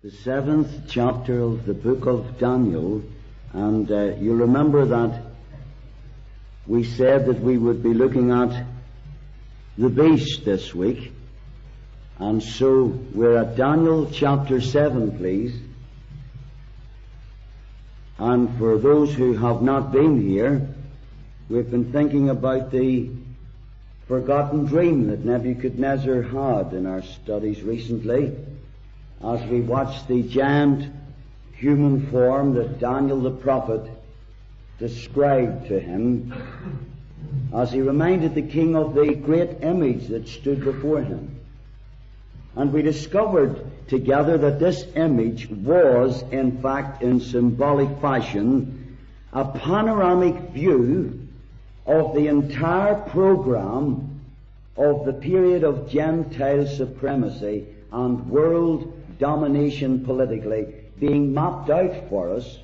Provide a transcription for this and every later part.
The 7th chapter of the book of Daniel, and you remember that we said that we would be looking at the beast this week, and so we're at Daniel chapter 7, please. And for those who have not been here, we've been thinking about the forgotten dream that Nebuchadnezzar had in our studies recently, as we watched the giant human form that Daniel the prophet described to him, as he reminded the king of the great image that stood before him. And we discovered together that this image was, in fact, in symbolic fashion, a panoramic view of the entire program of the period of Gentile supremacy and world domination politically being mapped out for us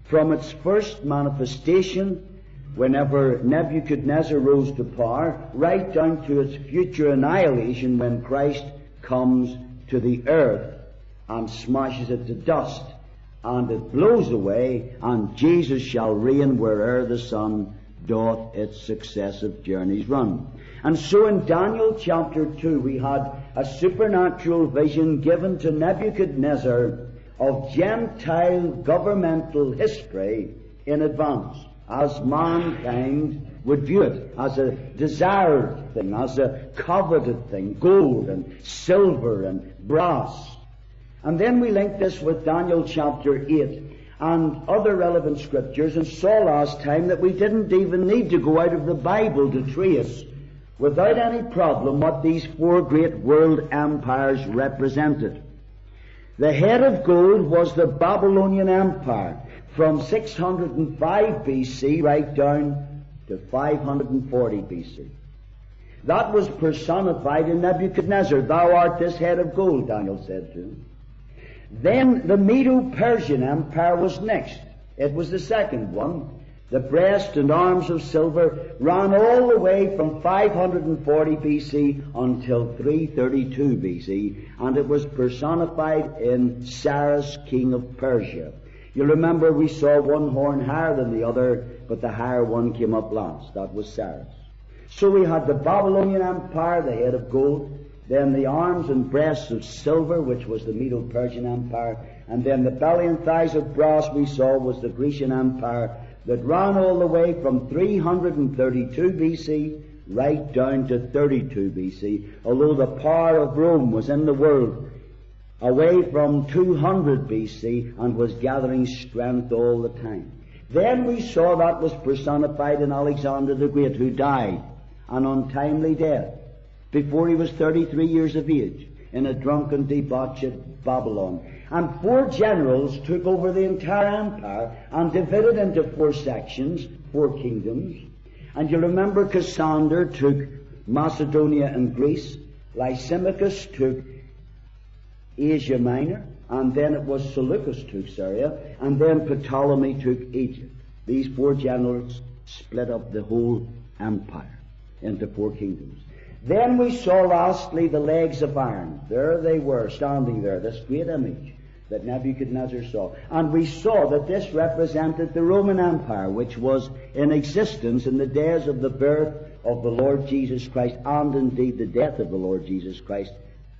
from its first manifestation whenever Nebuchadnezzar rose to power, right down to its future annihilation when Christ comes to the earth and smashes it to dust, and it blows away, and Jesus shall reign where'er the sun doth its successive journeys run. And so in Daniel chapter 2 we had a supernatural vision given to Nebuchadnezzar of Gentile governmental history in advance, as mankind would view it, as a desired thing, as a coveted thing, gold and silver and brass. And then we linked this with Daniel chapter 8 and other relevant scriptures, and saw last time that we didn't even need to go out of the Bible to trace without any problem what these four great world empires represented. The head of gold was the Babylonian Empire from 605 BC right down to 540 BC. That was personified in Nebuchadnezzar. Thou art this head of gold, Daniel said to him. Then the Medo-Persian Empire was next. It was the second one. The breast and arms of silver ran all the way from 540 BC until 332 BC, and it was personified in Cyrus, king of Persia. You remember we saw one horn higher than the other, but the higher one came up last. That was Cyrus. So we had the Babylonian Empire, the head of gold, then the arms and breasts of silver, which was the Medo-Persian Empire, and then the belly and thighs of brass we saw was the Grecian Empire, that ran all the way from 332 BC right down to 32 BC, although the power of Rome was in the world away from 200 BC and was gathering strength all the time. Then we saw that was personified in Alexander the Great, who died an untimely death before he was 33 years of age in a drunken debauch at Babylon. And four generals took over the entire empire and divided into four sections, four kingdoms. And you remember Cassander took Macedonia and Greece, Lysimachus took Asia Minor, and then it was Seleucus took Syria, and then Ptolemy took Egypt. These four generals split up the whole empire into four kingdoms. Then we saw lastly the legs of iron. There they were, standing there, this great image that Nebuchadnezzar saw. And we saw that this represented the Roman Empire, which was in existence in the days of the birth of the Lord Jesus Christ, and indeed the death of the Lord Jesus Christ.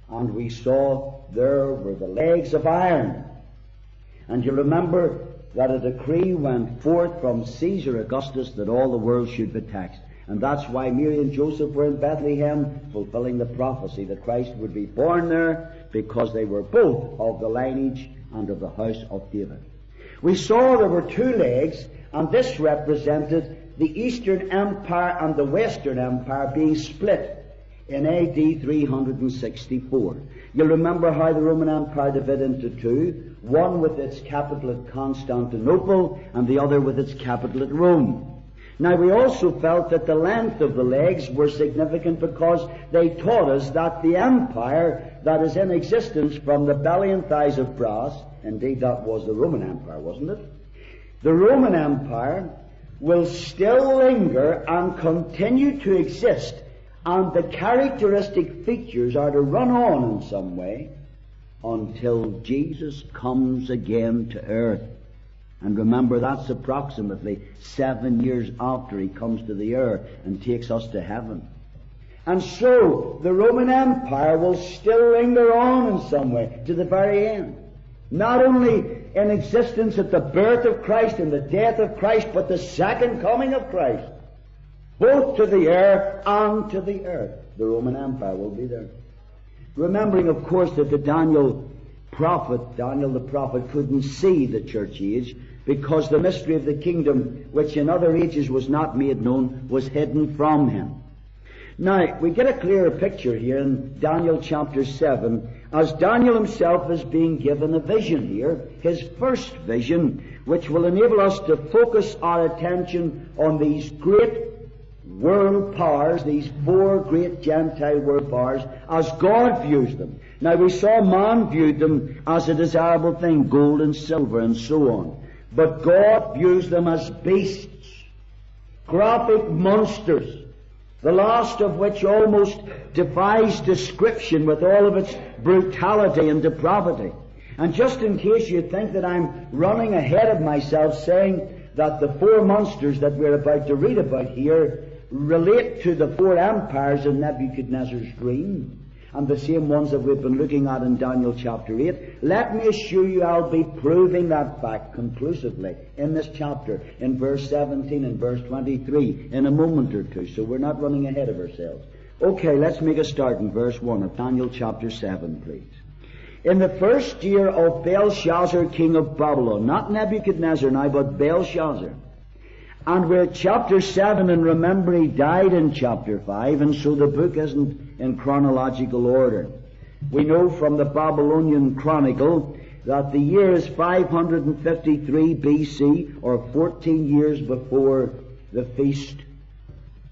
And we saw there were the legs of iron. And you remember that a decree went forth from Caesar Augustus that all the world should be taxed. And that's why Mary and Joseph were in Bethlehem, fulfilling the prophecy that Christ would be born there, because they were both of the lineage and of the house of David. We saw there were two legs, and this represented the Eastern Empire and the Western Empire being split in AD 364. You'll remember how the Roman Empire divided into two, one with its capital at Constantinople and the other with its capital at Rome. Now we also felt that the length of the legs were significant because they taught us that the empire that is in existence from the belly and thighs of brass, indeed that was the Roman Empire, wasn't it? The Roman Empire will still linger and continue to exist, and the characteristic features are to run on in some way until Jesus comes again to earth. And remember, that's approximately 7 years after he comes to the earth and takes us to heaven. And so, the Roman Empire will still linger on in some way to the very end. Not only in existence at the birth of Christ and the death of Christ, but the second coming of Christ. Both to the air and to the earth. The Roman Empire will be there. Remembering, of course, that Daniel the prophet, couldn't see the church age, because the mystery of the kingdom, which in other ages was not made known, was hidden from him. Now, we get a clearer picture here in Daniel chapter 7, as Daniel himself is being given a vision here, his first vision, which will enable us to focus our attention on these great world powers, these four great Gentile world powers, as God views them. Now, we saw man viewed them as a desirable thing, gold and silver and so on. But God views them as beasts, graphic monsters, the last of which almost defies description with all of its brutality and depravity. And just in case you think that I'm running ahead of myself saying that the four monsters that we're about to read about here relate to the four empires in Nebuchadnezzar's dream, and the same ones that we've been looking at in Daniel chapter 8, let me assure you I'll be proving that fact conclusively in this chapter, in verse 17 and verse 23, in a moment or two, so we're not running ahead of ourselves. Okay, let's make a start in verse 1 of Daniel chapter 7, please. In the first year of Belshazzar, king of Babylon, not Nebuchadnezzar now, but Belshazzar. And we're at chapter 7, and remember he died in chapter 5, and so the book isn't in chronological order. We know from the Babylonian Chronicle that the year is 553 BC, or 14 years before the feast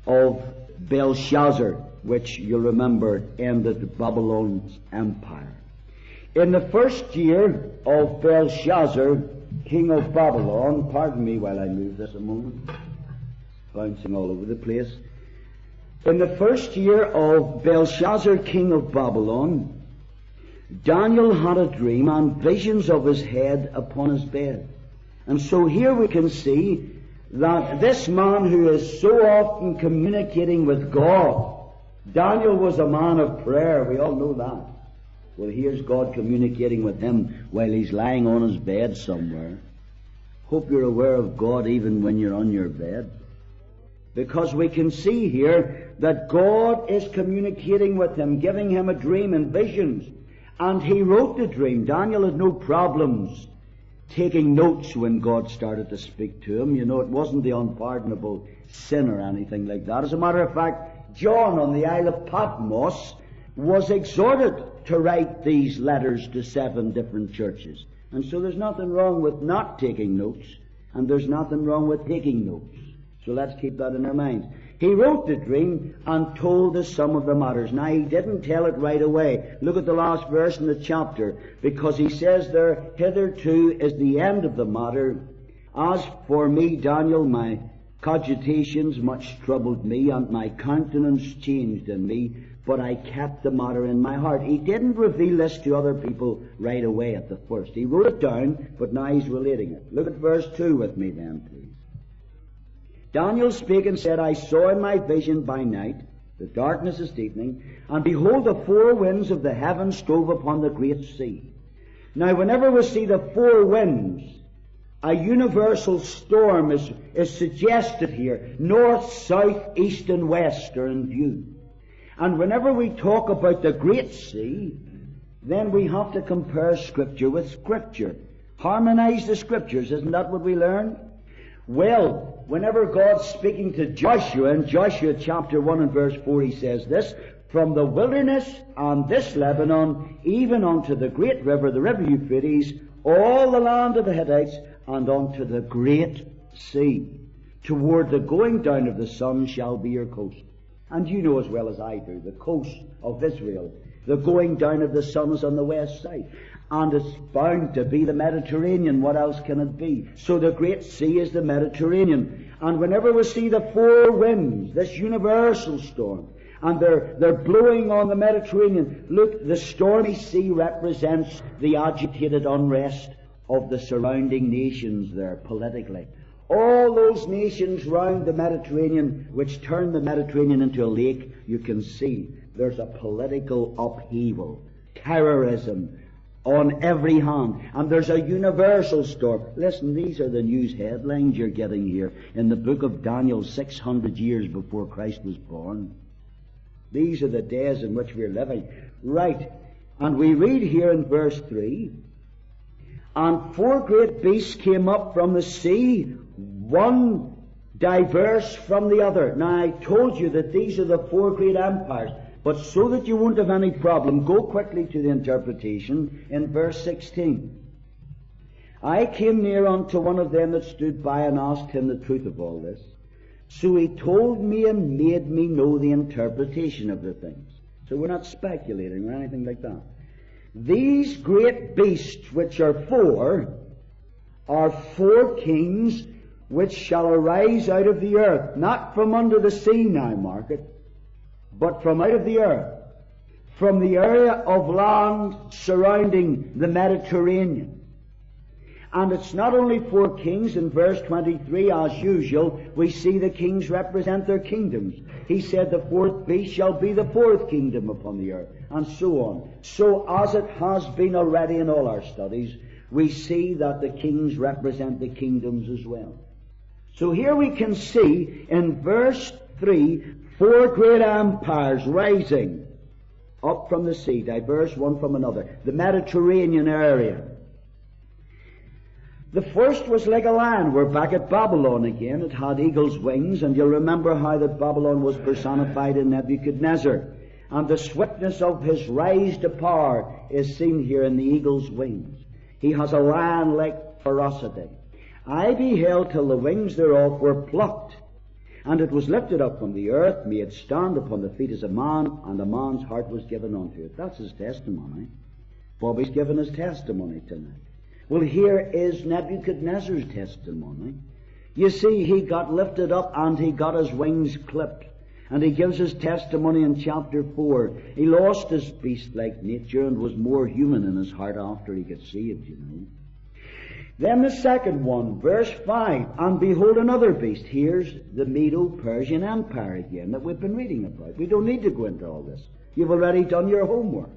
of Belshazzar, which you'll remember ended Babylon's empire. In the first year of Belshazzar, king of Babylon, pardon me while I move this a moment, bouncing all over the place. In the first year of Belshazzar, king of Babylon, Daniel had a dream and visions of his head upon his bed. And so here we can see that this man who is so often communicating with God, Daniel was a man of prayer, we all know that. Well, here's God communicating with him while he's lying on his bed somewhere. Hope you're aware of God even when you're on your bed. Because we can see here that God is communicating with him, giving him a dream and visions. And he wrote the dream. Daniel had no problems taking notes when God started to speak to him. You know, it wasn't the unpardonable sin or anything like that. As a matter of fact, John on the Isle of Patmos was exhorted to write these letters to 7 different churches. And so there's nothing wrong with not taking notes, and there's nothing wrong with taking notes. So let's keep that in our minds. He wrote the dream and told us some of the matters. Now, he didn't tell it right away. Look at the last verse in the chapter, because he says there, hitherto is the end of the matter. As for me, Daniel, my cogitations much troubled me, and my countenance changed in me, but I kept the matter in my heart. He didn't reveal this to other people right away at the first. He wrote it down, but now he's relating it. Look at verse 2 with me then, please. Daniel spake and said, I saw in my vision by night, the darkness is deepening, and behold, the 4 winds of the heavens strove upon the great sea. Now, whenever we see the 4 winds, a universal storm is suggested here. North, south, east, and west are in view. And whenever we talk about the great sea, then we have to compare Scripture with Scripture. Harmonize the Scriptures, isn't that what we learned? Well, whenever God's speaking to Joshua, in Joshua chapter 1 and verse 4, he says this, from the wilderness and this Lebanon, even unto the great river, the river Euphrates, all the land of the Hittites, and unto the great sea, toward the going down of the sun shall be your coast. And you know as well as I do, the coast of Israel, the going down of the sun is on the west side. And it's bound to be the Mediterranean. What else can it be? So the great sea is the Mediterranean. And whenever we see the 4 winds, this universal storm, and they're blowing on the Mediterranean. Look, the stormy sea represents the agitated unrest of the surrounding nations there politically. All those nations round the Mediterranean, which turn the Mediterranean into a lake, you can see there's a political upheaval, terrorism on every hand, and there's a universal storm. Listen, these are the news headlines you're getting here in the book of Daniel 600 years before Christ was born. These are the days in which we're living. Right, and we read here in verse 3, and 4 great beasts came up from the sea, one diverse from the other. Now I told you that these are the 4 great empires, but so that you won't have any problem, go quickly to the interpretation in verse 16. I came near unto one of them that stood by and asked him the truth of all this. So he told me and made me know the interpretation of the things. So we're not speculating or anything like that. These great beasts, which are 4, are 4 kings which shall arise out of the earth, not from under the sea now, mark it, but from out of the earth, from the area of land surrounding the Mediterranean. And it's not only 4 kings. In verse 23, as usual, we see the kings represent their kingdoms. He said the 4th beast shall be the 4th kingdom upon the earth, and so on. So as it has been already in all our studies, we see that the kings represent the kingdoms as well. So here we can see in verse 3, 4 great empires rising up from the sea, diverse one from another, the Mediterranean area. The first was like a lion. We're back at Babylon again. It had eagle's wings, and you'll remember how that Babylon was personified in Nebuchadnezzar. And the swiftness of his rise to power is seen here in the eagle's wings. He has a lion-like ferocity. I beheld till the wings thereof were plucked, and it was lifted up from the earth, made stand upon the feet as a man, and a man's heart was given unto it. That's his testimony. Bobby's given his testimony tonight. Well, here is Nebuchadnezzar's testimony. You see, he got lifted up and he got his wings clipped. And he gives his testimony in chapter 4. He lost his beast-like nature and was more human in his heart after he got saved, you know. Then the second one, verse 5, and behold another beast. Here's the Medo-Persian Empire again that we've been reading about. We don't need to go into all this. You've already done your homework.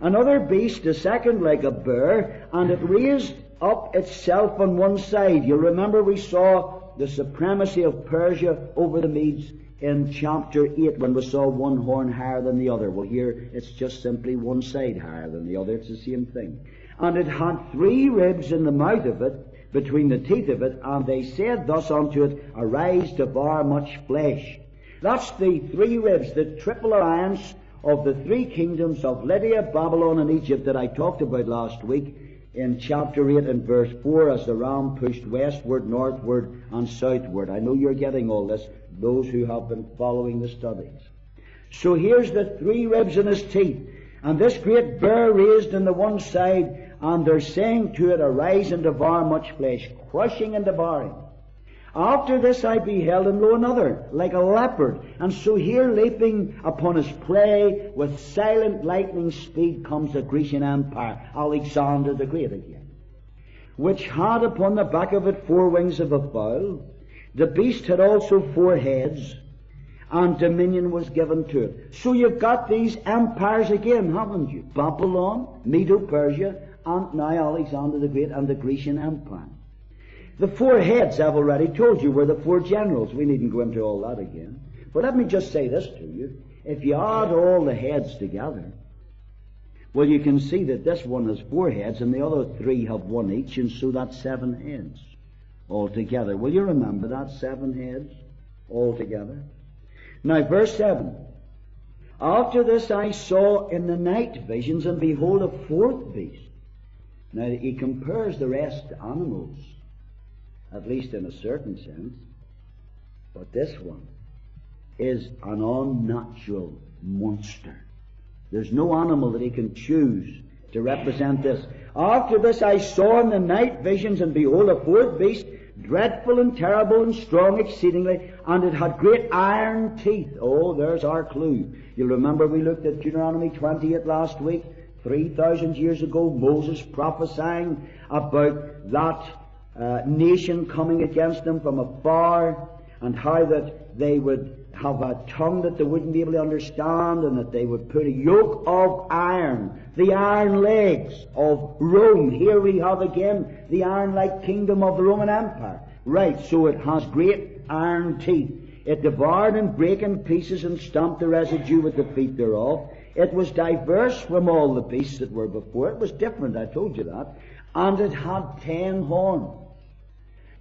Another beast, a second like a bear, and it raised up itself on one side. You remember we saw the supremacy of Persia over the Medes in chapter 8 when we saw one horn higher than the other. Well, here it's just simply one side higher than the other. It's the same thing. And it had 3 ribs in the mouth of it, between the teeth of it, and they said thus unto it, Arise, devour much flesh. That's the 3 ribs, the triple alliance of the 3 kingdoms of Lydia, Babylon, and Egypt that I talked about last week in chapter 8 and verse 4 as the ram pushed westward, northward, and southward. I know you're getting all this, those who have been following the studies. So here's the 3 ribs in his teeth, and this great bear raised on the one side, and they're saying to it, Arise and devour much flesh, crushing and devouring. After this I beheld, and lo, another, like a leopard. And so here, leaping upon his prey, with silent lightning speed, comes the Grecian Empire, Alexander the Great again, which had upon the back of it 4 wings of a fowl. The beast had also 4 heads, and dominion was given to it. So you've got these empires again, haven't you? Babylon, Medo-Persia, and now Alexander the Great and the Grecian Empire. The 4 heads, I've already told you, were the 4 generals. We needn't go into all that again. But let me just say this to you. If you add all the heads together, well, you can see that this one has 4 heads and the other 3 have 1 each, and so that's 7 heads altogether. Will you remember that? 7 heads altogether. Now, verse 7. After this I saw in the night visions, and behold, a 4th beast. Now, he compares the rest to animals, at least in a certain sense. But this one is an unnatural monster. There's no animal that he can choose to represent this. After this I saw in the night visions, and behold, a 4th beast, dreadful and terrible and strong exceedingly, and it had great iron teeth. Oh, there's our clue. You'll remember we looked at Deuteronomy 28 last week, 3,000 years ago, Moses prophesying about that nation coming against them from afar, and how that they would have a tongue that they wouldn't be able to understand, and that they would put a yoke of iron, the iron legs of Rome. Here we have again the iron-like kingdom of the Roman Empire. Right, so it has great iron teeth. It devoured and brake in pieces and stamped the residue with the feet thereof. It was diverse from all the beasts that were before. It was different, I told you that. And it had 10 horns.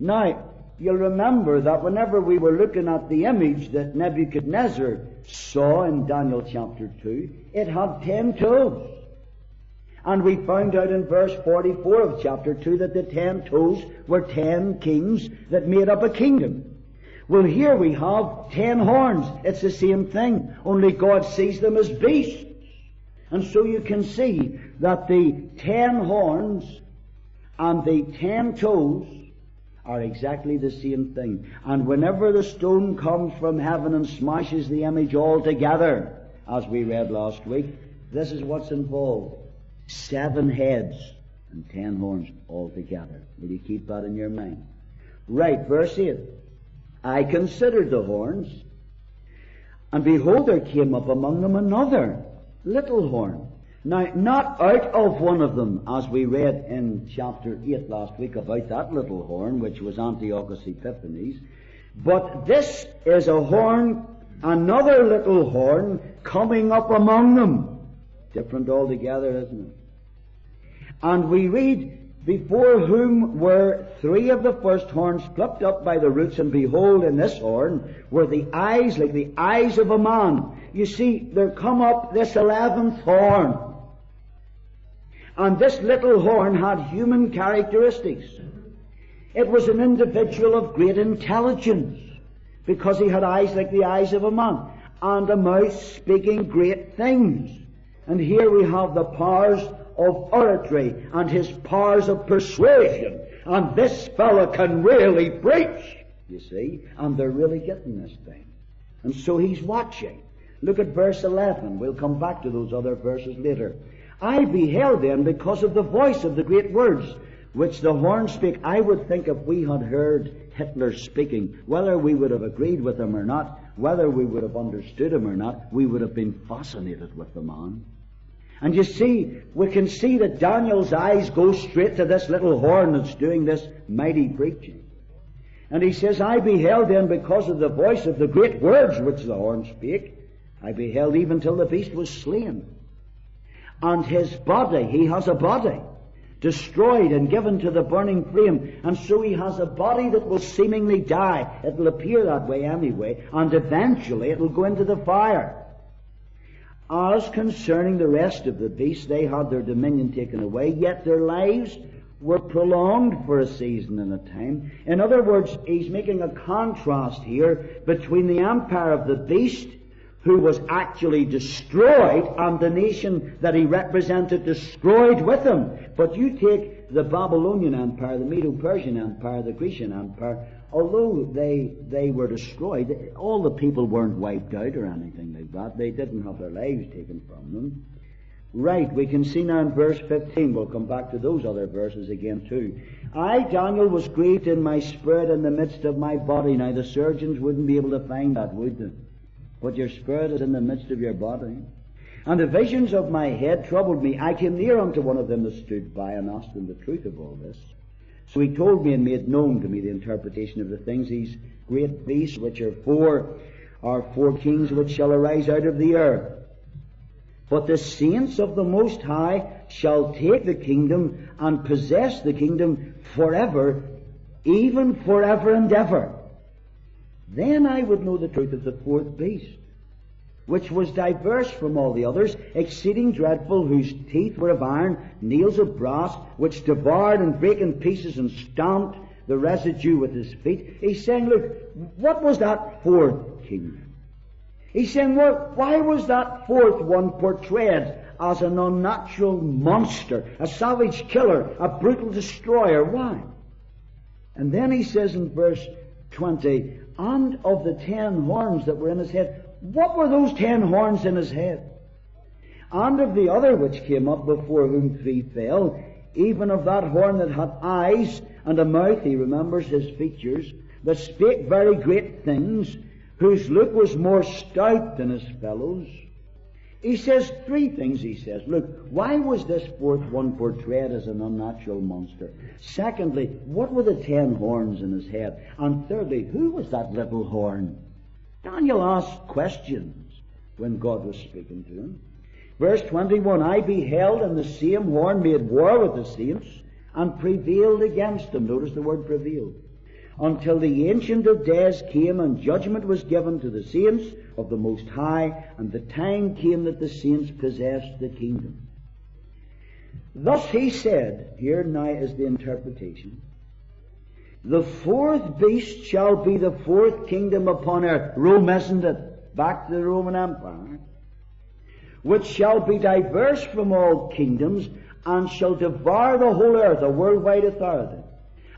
Now, you'll remember that whenever we were looking at the image that Nebuchadnezzar saw in Daniel chapter 2, it had 10 toes. And we found out in verse 44 of chapter 2 that the 10 toes were 10 kings that made up a kingdom. Well, here we have 10 horns. It's the same thing, only God sees them as beasts. And so you can see that the 10 horns and the 10 toes are exactly the same thing. And whenever the stone comes from heaven and smashes the image altogether, as we read last week, this is what's involved. 7 heads and 10 horns altogether. Will you keep that in your mind? Right, verse 8. I considered the horns, and behold, there came up among them another little horn. Now, not out of one of them, as we read in chapter 8 last week about that little horn, which was Antiochus Epiphanes, but this is a horn, another little horn, coming up among them. Different altogether, isn't it? And we read, before whom were 3 of the first horns plucked up by the roots, and behold, in this horn were the eyes like the eyes of a man. You see, there come up this 11th horn. And this little horn had human characteristics. It was an individual of great intelligence, because he had eyes like the eyes of a man, and a mouth speaking great things. And here we have the powers of oratory and his powers of persuasion. And this fellow can really preach, you see, and they're really getting this thing. And so he's watching. Look at verse 11. We'll come back to those other verses later. I beheld then because of the voice of the great words which the horn spake. I would think if we had heard Hitler speaking, whether we would have agreed with him or not, whether we would have understood him or not, we would have been fascinated with the man. And you see, we can see that Daniel's eyes go straight to this little horn that's doing this mighty preaching. And he says, I beheld then because of the voice of the great words which the horn spake, I beheld even till the beast was slain. And his body, he has a body, destroyed and given to the burning flame. And so he has a body that will seemingly die. It will appear that way anyway. And eventually it will go into the fire. As concerning the rest of the beasts, they had their dominion taken away, yet their lives were prolonged for a season and a time. In other words, he's making a contrast here between the empire of the beast, who was actually destroyed, and the nation that he represented destroyed with him. But you take the Babylonian Empire, the Medo-Persian Empire, the Grecian Empire, although they were destroyed, all the people weren't wiped out or anything like that. They didn't have their lives taken from them. Right, we can see now in verse 15, we'll come back to those other verses again too. I, Daniel, was grieved in my spirit in the midst of my body. Now the surgeons wouldn't be able to find that, would they? But your spirit is in the midst of your body. And the visions of my head troubled me. I came near unto one of them that stood by, and asked him the truth of all this. So he told me and made known to me the interpretation of the things. These great beasts, which are four kings which shall arise out of the earth. But the saints of the Most High shall take the kingdom and possess the kingdom forever, even forever and ever. Then I would know the truth of the 4th beast, which was diverse from all the others, exceeding dreadful, whose teeth were of iron, nails of brass, which devoured and brake in pieces and stamped the residue with his feet. He's saying, look, what was that 4th kingdom? He's saying, well, why was that 4th one portrayed as an unnatural monster, a savage killer, a brutal destroyer? Why? And then he says in verse 20, and of the 10 horns that were in his head. What were those 10 horns in his head? And of the other which came up before whom 3 fell, even of that horn that had eyes and a mouth, he remembers his features, that spake very great things, whose look was more stout than his fellows. He says 3 things, he says. Look, why was this 4th one portrayed as an unnatural monster? Secondly, what were the 10 horns in his head? And thirdly, who was that little horn? Daniel asked questions when God was speaking to him. Verse 21, I beheld, and the same horn made war with the saints, and prevailed against them. Notice the word prevailed. Until the Ancient of Days came, and judgment was given to the saints of the Most High, and the time came that the saints possessed the kingdom. Thus he said, here now is the interpretation, the 4th beast shall be the 4th kingdom upon earth. Rome, isn't it? Back to the Roman Empire. Which shall be diverse from all kingdoms, and shall devour the whole earth, a worldwide authority,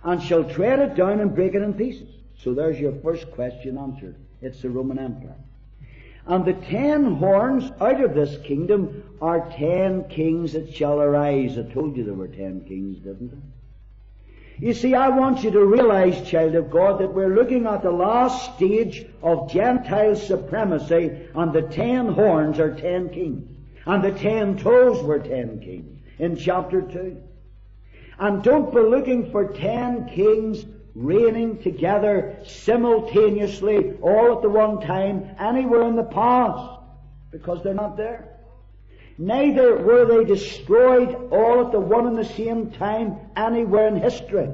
and shall tread it down and break it in pieces. So there's your first question answered. It's the Roman Empire. And the 10 horns out of this kingdom are 10 kings that shall arise. I told you there were 10 kings, didn't I? You see, I want you to realize, child of God, that we're looking at the last stage of Gentile supremacy, and the 10 horns are 10 kings. And the 10 toes were 10 kings in chapter 2. And don't be looking for 10 kings reigning together simultaneously, all at the one time, anywhere in the past, because they're not there. Neither were they destroyed all at the one and the same time anywhere in history.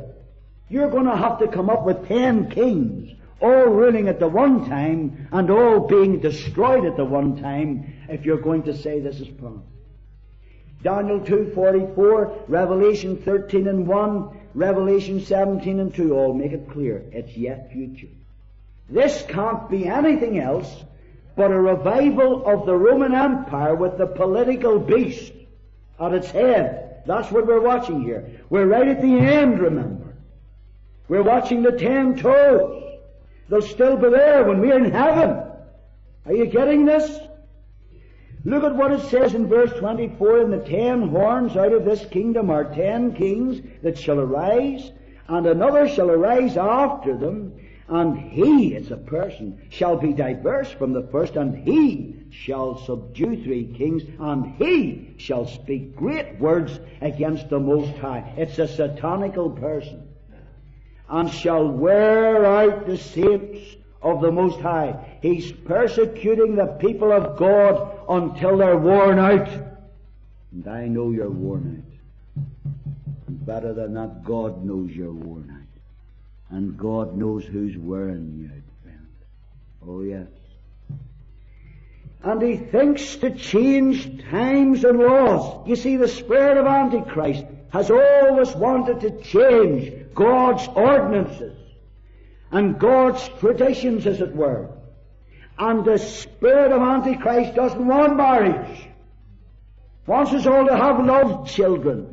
You're going to have to come up with 10 kings, all ruling at the one time and all being destroyed at the one time, if you're going to say this is possible. Daniel 2:44, Revelation 13:1, Revelation 17:2, all make it clear. It's yet future. This can't be anything else but a revival of the Roman Empire with the political beast at its head. That's what we're watching here. We're right at the end, remember. We're watching the 10 toes. They'll still be there when we're in heaven. Are you getting this? Look at what it says in verse 24. And the 10 horns out of this kingdom are 10 kings that shall arise, and another shall arise after them. And he, it's a person, shall be diverse from the first, and he shall subdue 3 kings, and he shall speak great words against the Most High. It's a satanical person. And shall wear out the saints of the Most High. He's persecuting the people of God until they're worn out. And I know you're worn out. And better than that, God knows you're worn out. And God knows who's wearing you out, friend. Oh, yes. And he thinks to change times and laws. You see, the spirit of Antichrist has always wanted to change God's ordinances and God's traditions, as it were. And the spirit of Antichrist doesn't want marriage. Wants us all to have love children.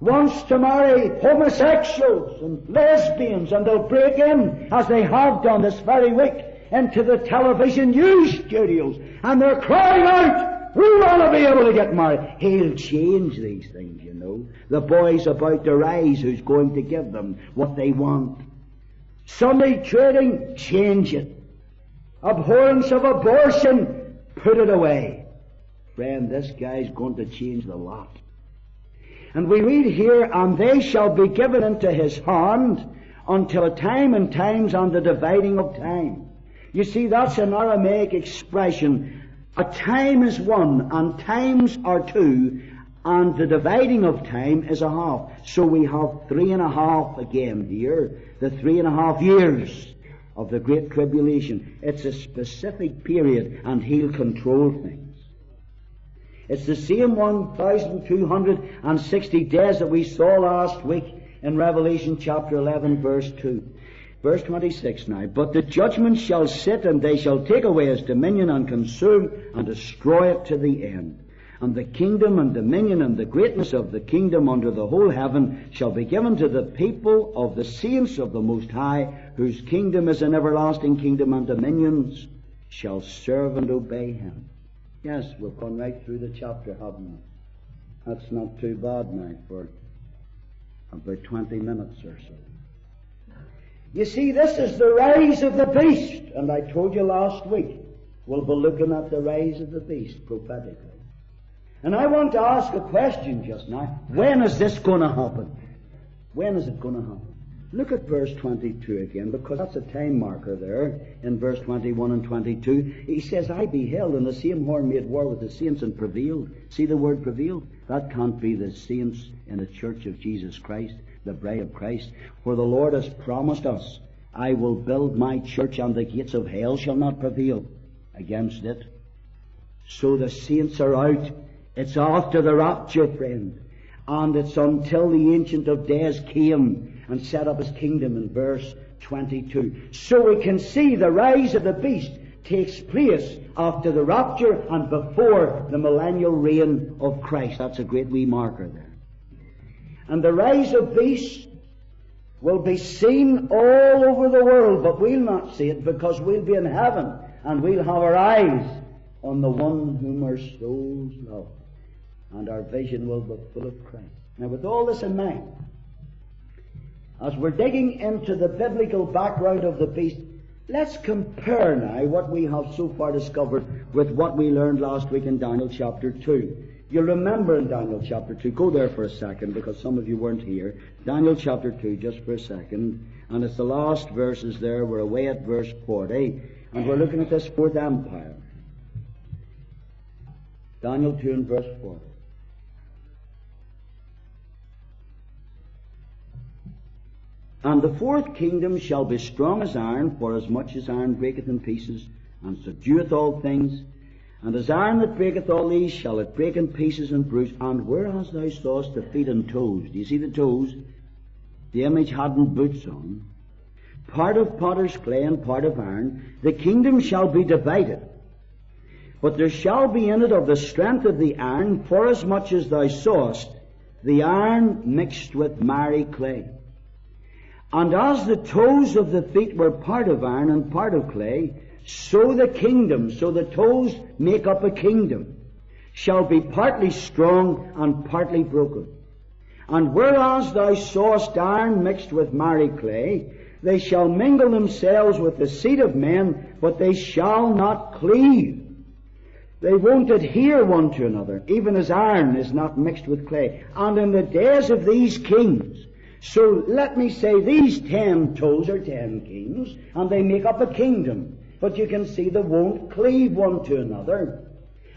Wants to marry homosexuals and lesbians, and they'll break in, as they have done this very week, into the television news studios, and they're crying out, we want to be able to get married. He'll change these things, you know. The boy's about to rise who's going to give them what they want. Sunday trading, change it. Abhorrence of abortion, put it away. Friend, this guy's going to change the lot. And we read here, and they shall be given into his hand until a time and times and the dividing of time. You see, that's an Aramaic expression. A time is one, and times are two, and the dividing of time is a half. So we have 3.5 again here, the 3.5 years of the Great Tribulation. It's a specific period, and he'll control things. It's the same 1,260 days that we saw last week in Revelation chapter 11, verse 2. Verse 26 now. But the judgment shall sit, and they shall take away his dominion, and consume, and destroy it to the end. And the kingdom and dominion and the greatness of the kingdom under the whole heaven shall be given to the people of the saints of the Most High, whose kingdom is an everlasting kingdom, and dominions shall serve and obey him. Yes, we've gone right through the chapter, haven't we? That's not too bad now for about 20 minutes or so. You see, this is the rise of the beast. And I told you last week, we'll be looking at the rise of the beast prophetically. And I want to ask a question just now. When is this going to happen? When is it going to happen? Look at verse 22 again, because that's a time marker there in verse 21 and 22. He says, I beheld, and the same horn made war with the saints and prevailed. See the word prevailed? That can't be the saints in the church of Jesus Christ, the bride of Christ. For the Lord has promised us, I will build my church, and the gates of hell shall not prevail against it. So the saints are out. It's after the rapture, friend. And it's until the Ancient of Days came and set up his kingdom in verse 22. So we can see the rise of the beast takes place after the rapture and before the millennial reign of Christ. That's a great wee marker there. And the rise of beasts will be seen all over the world, but we'll not see it because we'll be in heaven and we'll have our eyes on the one whom our souls love. And our vision will be full of Christ. Now, with all this in mind, as we're digging into the biblical background of the beast, let's compare now what we have so far discovered with what we learned last week in Daniel chapter 2. You'll remember in Daniel chapter 2, go there for a second because some of you weren't here. Daniel chapter 2, just for a second, and it's the last verses there. We're away at verse 40, and we're looking at this fourth empire. Daniel 2 and verse 40. And the fourth kingdom shall be strong as iron, for as much as iron breaketh in pieces, and subdueth all things. And as iron that breaketh all these, shall it break in pieces and bruise. And whereas thou sawest the feet and toes, do you see the toes? The image hadn't boots on. Part of potter's clay and part of iron. The kingdom shall be divided. But there shall be in it of the strength of the iron, forasmuch as thou sawest the iron mixed with miry clay. And as the toes of the feet were part of iron and part of clay, so the kingdom, so the toes make up a kingdom, shall be partly strong and partly broken. And whereas thou sawest iron mixed with miry clay, they shall mingle themselves with the seed of men, but they shall not cleave. They won't adhere one to another, even as iron is not mixed with clay. And in the days of these kings, so let me say these 10 toes are 10 kings, and they make up a kingdom. But you can see they won't cleave one to another.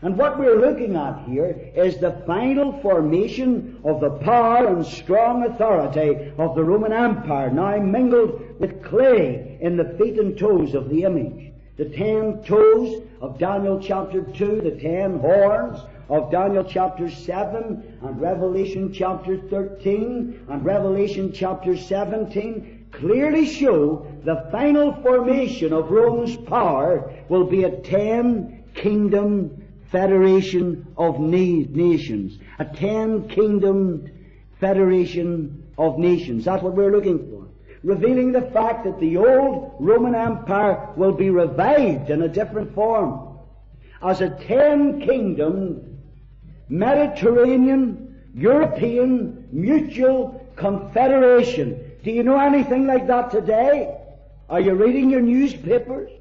And what we're looking at here is the final formation of the power and strong authority of the Roman Empire, now mingled with clay in the feet and toes of the image. The 10 toes of Daniel chapter 2, the 10 horns of Daniel chapter 7 and Revelation chapter 13 and Revelation chapter 17 clearly show the final formation of Rome's power will be a 10-kingdom federation of nations. A 10-kingdom federation of nations. That's what we're looking for. Revealing the fact that the old Roman Empire will be revived in a different form as a 10-kingdom Mediterranean, European, mutual confederation. Do you know anything like that today? Are you reading your newspapers?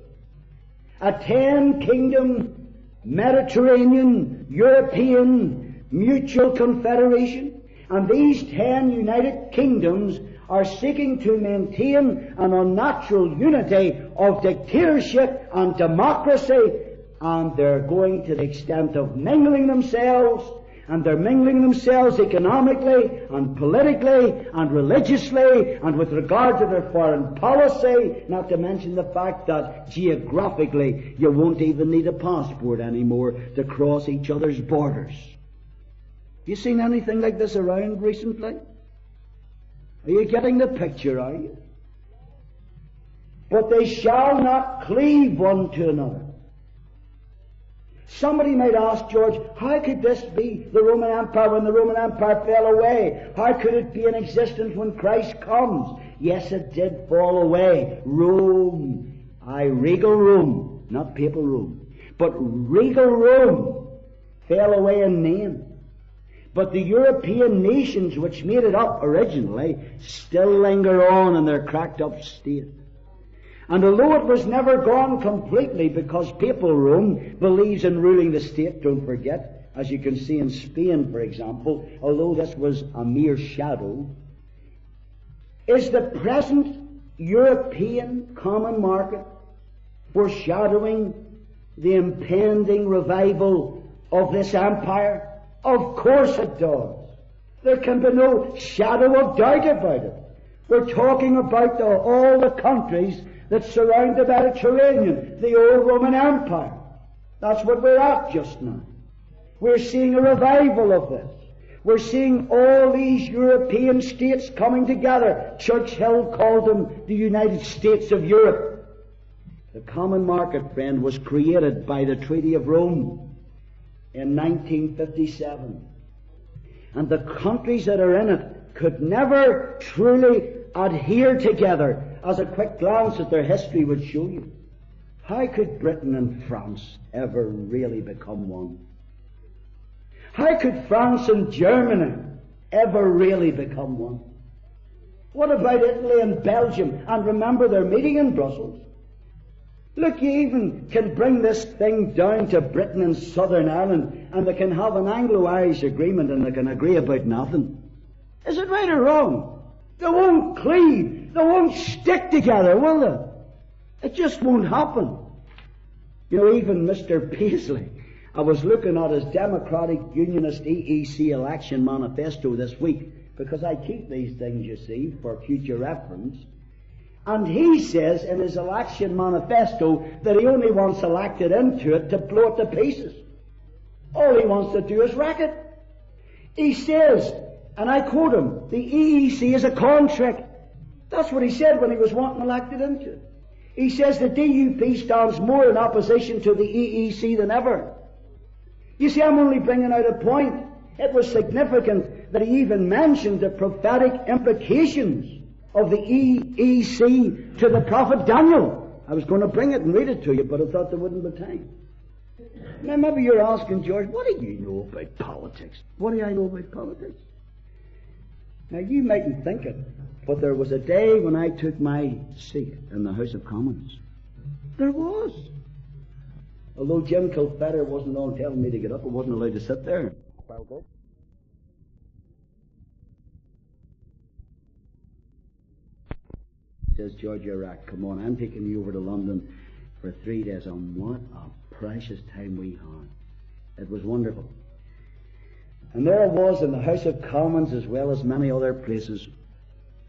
A 10-kingdom Mediterranean, European, mutual confederation. And these 10 united kingdoms are seeking to maintain an unnatural unity of dictatorship and democracy, and they're going to the extent of mingling themselves, and they're mingling themselves economically and politically and religiously and with regard to their foreign policy, not to mention the fact that geographically you won't even need a passport anymore to cross each other's borders. You seen anything like this around recently? Are you getting the picture, are you? But they shall not cleave one to another. Somebody might ask, George, how could this be the Roman Empire when the Roman Empire fell away? How could it be in existence when Christ comes? Yes, it did fall away. Rome, regal Rome, not papal Rome, but regal Rome fell away in name. But the European nations which made it up originally still linger on in their cracked up state. And although it was never gone completely, because papal Rome believes in ruling the state, don't forget, as you can see in Spain, for example, although this was a mere shadow, is the present European common market foreshadowing the impending revival of this empire? Of course it does. There can be no shadow of doubt about it. We're talking about all the countries that surround the Mediterranean, the old Roman Empire. That's what we're at just now. We're seeing a revival of this. We're seeing all these European states coming together. Churchill called them the United States of Europe. The common market, friend, was created by the Treaty of Rome in 1957. And the countries that are in it could never truly adhere together, as a quick glance at their history would show you. How could Britain and France ever really become one? How could France and Germany ever really become one? What about Italy and Belgium? And remember, they're meeting in Brussels. Look, you even can bring this thing down to Britain and Southern Ireland, and they can have an Anglo-Irish agreement and they can agree about nothing. Is it right or wrong? They won't cleave. They won't stick together, will they? It just won't happen. You know, even Mr. Paisley, I was looking at his Democratic Unionist EEC election manifesto this week, because I keep these things, you see, for future reference. And he says in his election manifesto that he only wants elected into it to blow it to pieces. All he wants to do is wreck it. He says, and I quote him, the EEC is a con trick. That's what he said when he was wanting elected into it. He says the DUP stands more in opposition to the EEC than ever. You see, I'm only bringing out a point. It was significant that he even mentioned the prophetic implications of the EEC to the prophet Daniel. I was going to bring it and read it to you, but I thought there wouldn't be time. Now, maybe you're asking, George, what do you know about politics? What do I know about politics? Now, you mightn't think it, but there was a day when I took my seat in the House of Commons. There was. Although Jim Kilfetter wasn't on telling me to get up, I wasn't allowed to sit there. Well, good. Says George Iraq, come on, I'm taking you over to London for 3 days, and what a precious time we had. It was wonderful. And there I was in the House of Commons as well as many other places.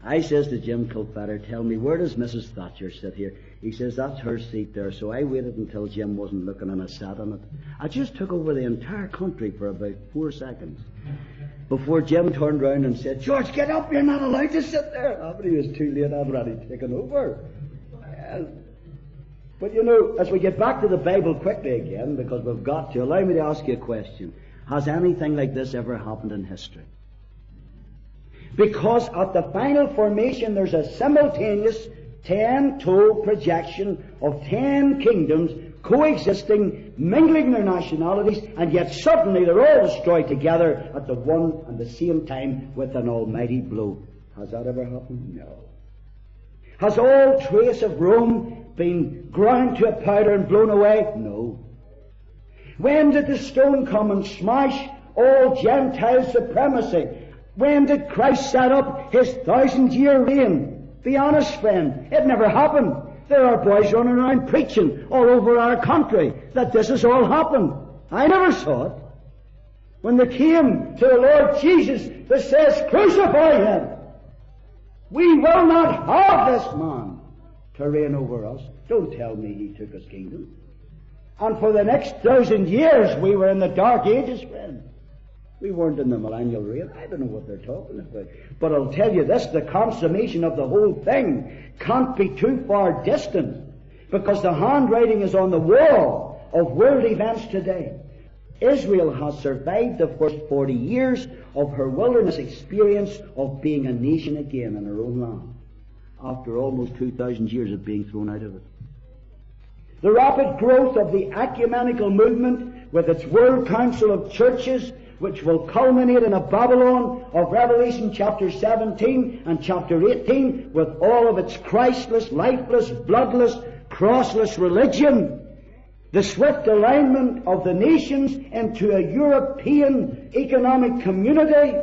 I says to Jim Kilfetter, tell me, where does Mrs. Thatcher sit here? He says, that's her seat there. So I waited until Jim wasn't looking and I sat on it. I just took over the entire country for about 4 seconds before Jim turned round and said, George, get up, you're not allowed to sit there. Oh, but he was too late, I'd already taken over. But you know, as we get back to the Bible quickly again, because we've got to, allow me to ask you a question. Has anything like this ever happened in history? Because at the final formation there's a simultaneous 10-toe projection of 10 kingdoms coexisting, mingling their nationalities, and yet suddenly they're all destroyed together at the one and the same time with an almighty blow. Has that ever happened? No. Has all trace of Rome been ground to a powder and blown away? No. When did the stone come and smash all Gentile supremacy? When did Christ set up his 1,000-year reign? Be honest, friend, it never happened. There are boys running around preaching all over our country that this has all happened. I never saw it. When they came to the Lord Jesus that says, crucify him, we will not have this man to reign over us. Don't tell me he took his kingdom. And for the next 1,000 years we were in the dark ages, friend. We weren't in the millennial reign. I don't know what they're talking about. But I'll tell you this, the consummation of the whole thing can't be too far distant, because the handwriting is on the wall of world events today. Israel has survived the first 40 years of her wilderness experience of being a nation again in her own land, after almost 2,000 years of being thrown out of it. The rapid growth of the ecumenical movement with its World Council of Churches, which will culminate in a Babylon of Revelation chapter 17 and chapter 18, with all of its Christless, lifeless, bloodless, crossless religion. The swift alignment of the nations into a European economic community.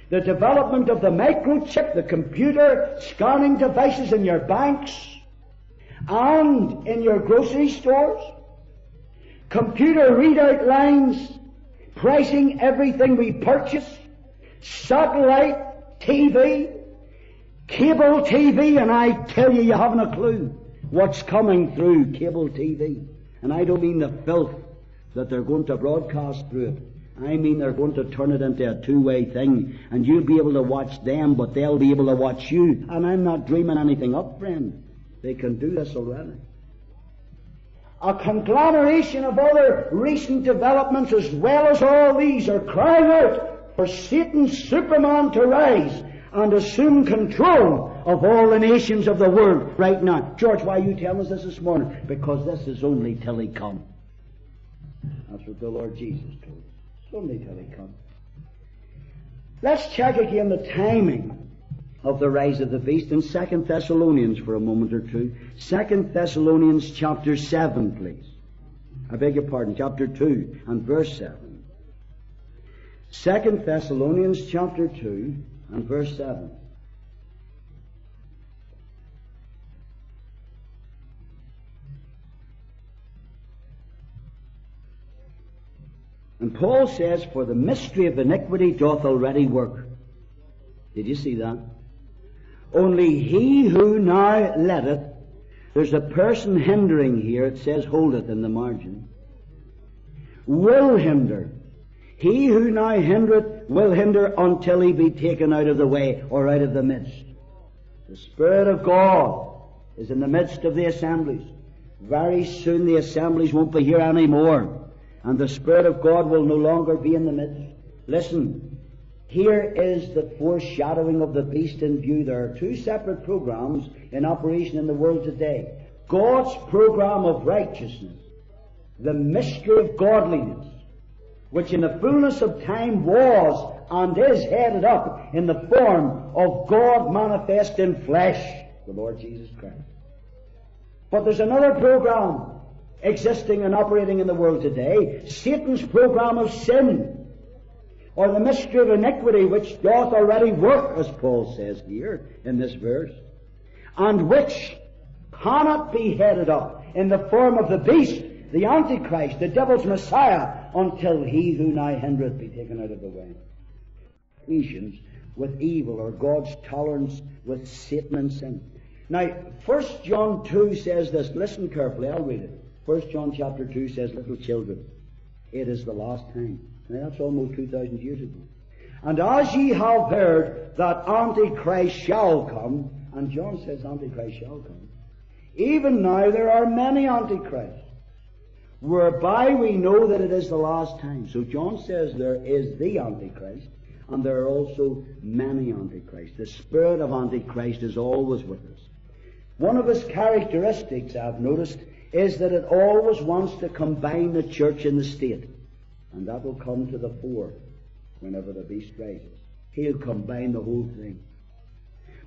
The development of the microchip, the computer, scanning devices in your banks and in your grocery stores. Computer readout lines pricing everything we purchase. Satellite TV, cable TV, and I tell you, you haven't a clue what's coming through cable TV. And I don't mean the filth that they're going to broadcast through it. I mean they're going to turn it into a two-way thing, and you'll be able to watch them, but they'll be able to watch you. And I'm not dreaming anything up, friend. They can do this already. A conglomeration of other recent developments, as well as all these, are crying out for Satan's Superman to rise and assume control of all the nations of the world right now. George, why are you telling us this morning? Because this is only till He comes. That's what the Lord Jesus told us. It's only till He comes. Let's check again the timing of the rise of the beast in 2 Thessalonians for a moment or two. 2 Thessalonians chapter 7, please. I beg your pardon, chapter 2 and verse 7. 2 Thessalonians chapter 2 and verse 7. And Paul says, for the mystery of iniquity doth already work. Did you see that? Only he who now letteth, there's a person hindering here, it says holdeth in the margin, will hinder. He who now hindereth will hinder until he be taken out of the way or out of the midst. The Spirit of God is in the midst of the assemblies. Very soon the assemblies won't be here anymore, and the Spirit of God will no longer be in the midst. Listen, here is the foreshadowing of the beast in view. There are two separate programs in operation in the world today. God's program of righteousness, the mystery of godliness, which in the fullness of time was and is headed up in the form of God manifest in flesh, the Lord Jesus Christ. But there's another program existing and operating in the world today, Satan's program of sin, or the mystery of iniquity, which doth already work, as Paul says here in this verse, and which cannot be headed up in the form of the beast, the Antichrist, the devil's Messiah, until he who now hindereth be taken out of the way. Patience with evil, or God's tolerance with Satan and sin. Now, 1 John 2 says this. Listen carefully, I'll read it. 1 John chapter 2 says, little children, it is the last time. Now, that's almost 2,000 years ago. And as ye have heard that Antichrist shall come, and John says Antichrist shall come, even now there are many Antichrists, whereby we know that it is the last time. So John says there is the Antichrist, and there are also many Antichrists. The spirit of Antichrist is always with us. One of his characteristics, I've noticed, is that it always wants to combine the church and the state. And that will come to the fore whenever the beast rises. He'll combine the whole thing.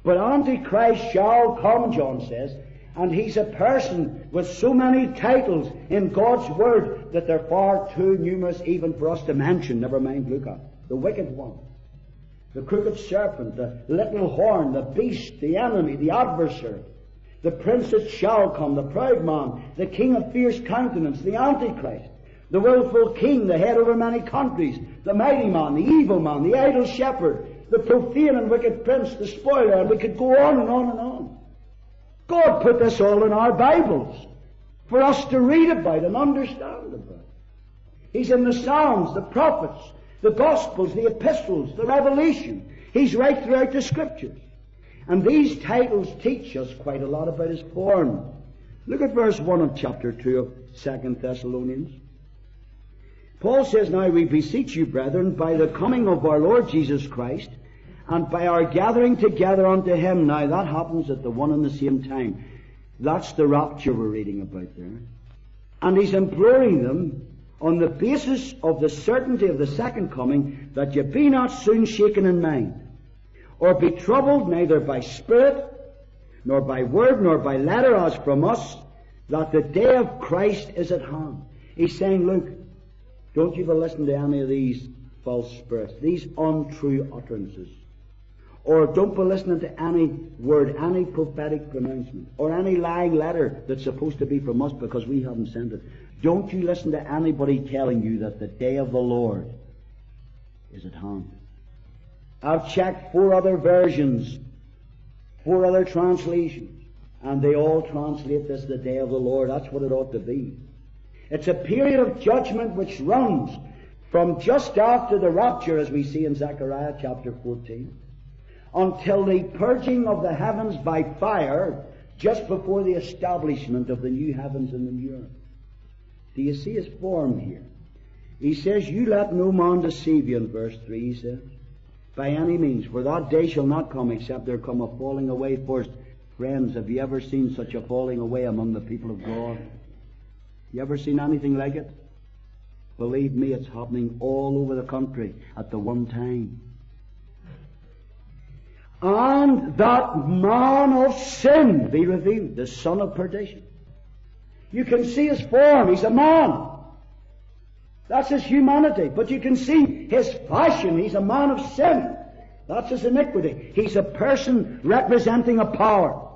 But Antichrist shall come, John says, and he's a person with so many titles in God's Word that they're far too numerous even for us to mention, never mind look at. The wicked one, the crooked serpent, the little horn, the beast, the enemy, the adversary, the prince that shall come, the proud man, the king of fierce countenance, the Antichrist, the willful king, the head over many countries, the mighty man, the evil man, the idle shepherd, the profane and wicked prince, the spoiler, and we could go on and on and on. God put this all in our Bibles for us to read about and understand about. He's in the Psalms, the prophets, the Gospels, the epistles, the Revelation. He's right throughout the Scriptures. And these titles teach us quite a lot about his form. Look at verse 1 of chapter 2 of 2 Thessalonians. Paul says, "Now we beseech you, brethren, by the coming of our Lord Jesus Christ, and by our gathering together unto Him." Now that happens at the one and the same time. That's the rapture we're reading about there. And he's imploring them on the basis of the certainty of the second coming, that ye be not soon shaken in mind, or be troubled neither by spirit, nor by word, nor by letter as from us, that the day of Christ is at hand. He's saying, look, don't you listen to any of these false spirits, these untrue utterances. Or don't be listening to any word, any prophetic pronouncement, or any lying letter that's supposed to be from us because we haven't sent it. Don't you listen to anybody telling you that the day of the Lord is at hand. I've checked 4 other versions, 4 other translations, and they all translate this the day of the Lord. That's what it ought to be. It's a period of judgment which runs from just after the rapture, as we see in Zechariah chapter 14, until the purging of the heavens by fire just before the establishment of the new heavens and the new earth. Do you see his form here? He says, "You let no man deceive you," in verse 3, he says, "by any means, for that day shall not come except there come a falling away first." Friends, have you ever seen such a falling away among the people of God? You ever seen anything like it? Believe me, it's happening all over the country at the one time. "And that man of sin be revealed," the son of perdition. You can see his form. He's a man. That's his humanity. But you can see his fashion. He's a man of sin. That's his iniquity. He's a person representing a power.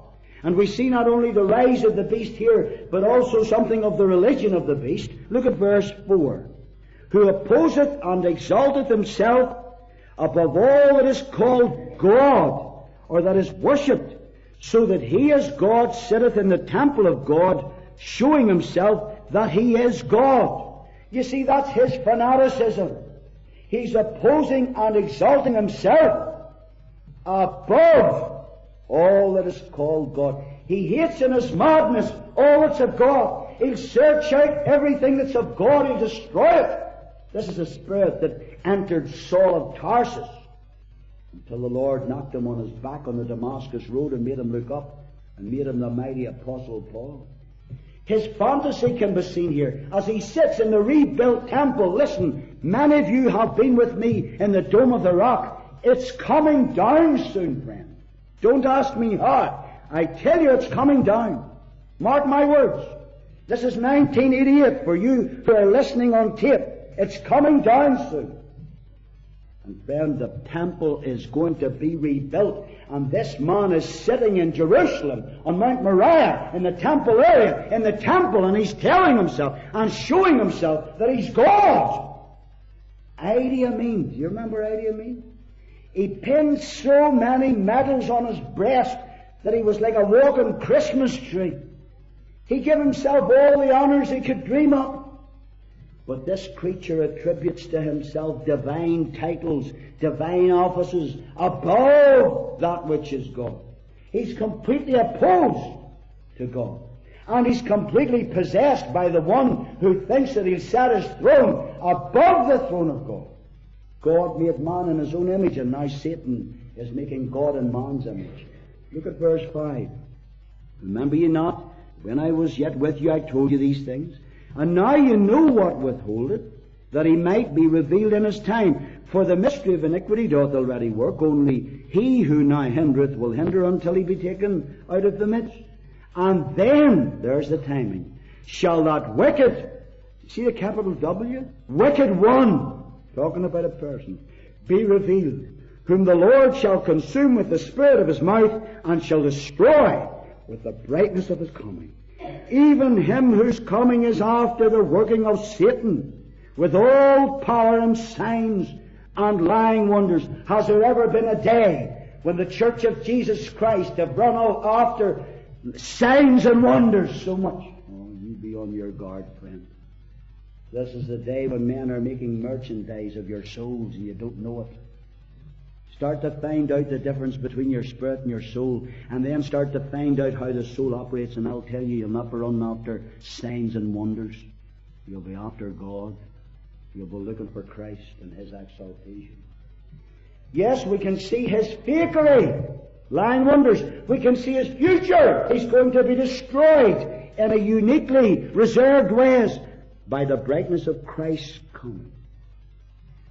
And we see not only the rise of the beast here, but also something of the religion of the beast. Look at verse 4. "Who opposeth and exalteth himself above all that is called God, or that is worshipped, so that he as God sitteth in the temple of God, showing himself that he is God." You see, that's his fanaticism. He's opposing and exalting himself above all that is called God. He hates in his madness all that's of God. He'll search out everything that's of God. He'll destroy it. This is a spirit that entered Saul of Tarsus until the Lord knocked him on his back on the Damascus road and made him look up and made him the mighty Apostle Paul. His fantasy can be seen here as he sits in the rebuilt temple. Listen, many of you have been with me in the Dome of the Rock. It's coming down soon, friend. Don't ask me how. I tell you it's coming down. Mark my words. This is 1988 for you who are listening on tape. It's coming down soon. And then the temple is going to be rebuilt. And this man is sitting in Jerusalem on Mount Moriah in the temple area, in the temple, and he's telling himself and showing himself that he's God. Idi Amin. Do you remember Idi Amin? He pinned so many medals on his breast that he was like a walking Christmas tree. He gave himself all the honors he could dream of. But this creature attributes to himself divine titles, divine offices above that which is God. He's completely opposed to God. And he's completely possessed by the one who thinks that he'll set his throne above the throne of God. God made man in his own image, and now Satan is making God in man's image. Look at verse 5. "Remember ye not, when I was yet with you, I told you these things? And now you know what withholdeth, that he might be revealed in his time. For the mystery of iniquity doth already work, only he who now hindereth will hinder until he be taken out of the midst. And then," there's the timing, "shall that wicked," see the capital W? "Wicked one," talking about a person, "be revealed, whom the Lord shall consume with the spirit of his mouth, and shall destroy with the brightness of his coming. Even him whose coming is after the working of Satan, with all power and signs and lying wonders." Has there ever been a day when the Church of Jesus Christ have run out after signs and wonders so much? Oh, you be on your guard, friend. This is the day when men are making merchandise of your souls and you don't know it. Start to find out the difference between your spirit and your soul, and then start to find out how the soul operates, and I'll tell you, you'll not be running after signs and wonders. You'll be after God. You'll be looking for Christ and His exaltation. Yes, we can see His fakery, lying wonders. We can see His future. He's going to be destroyed in a uniquely reserved ways by the brightness of Christ's coming.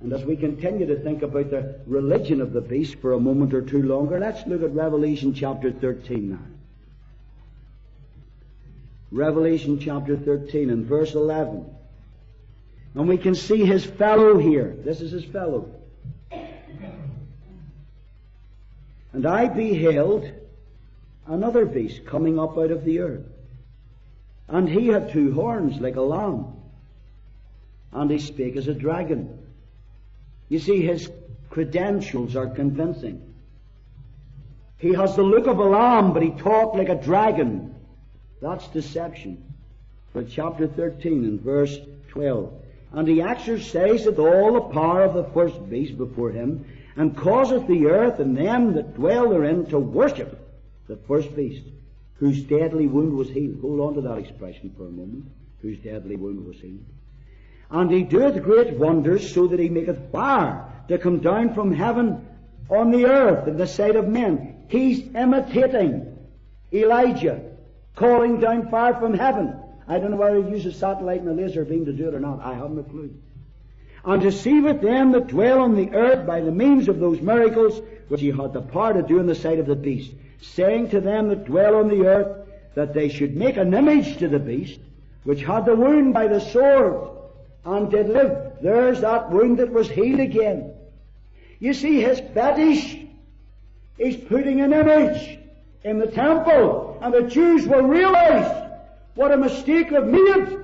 And as we continue to think about the religion of the beast for a moment or two longer, let's look at Revelation chapter 13 now. Revelation chapter 13 and verse 11. And we can see his fellow here. This is his fellow. And I beheld another beast coming up out of the earth. And he had two horns like a lamb. And he spake as a dragon. You see, his credentials are convincing. He has the look of a lamb, but he talked like a dragon. That's deception. For chapter 13 and verse 12. And he exerciseth all the power of the first beast before him, and causeth the earth and them that dwell therein to worship the first beast, whose deadly wound was healed. Hold on to that expression for a moment. Whose deadly wound was healed. And he doeth great wonders, so that he maketh fire to come down from heaven on the earth in the sight of men. He's imitating Elijah, calling down fire from heaven. I don't know whether he uses satellite and a laser beam to do it or not. I haven't a clue. And deceiveth them that dwell on the earth by the means of those miracles which he had the power to do in the sight of the beast, saying to them that dwell on the earth that they should make an image to the beast, which had the wound by the sword, and did live. There's that wound that was healed again. You see, his fetish is putting an image in the temple, and the Jews will realize what a mistake they've made.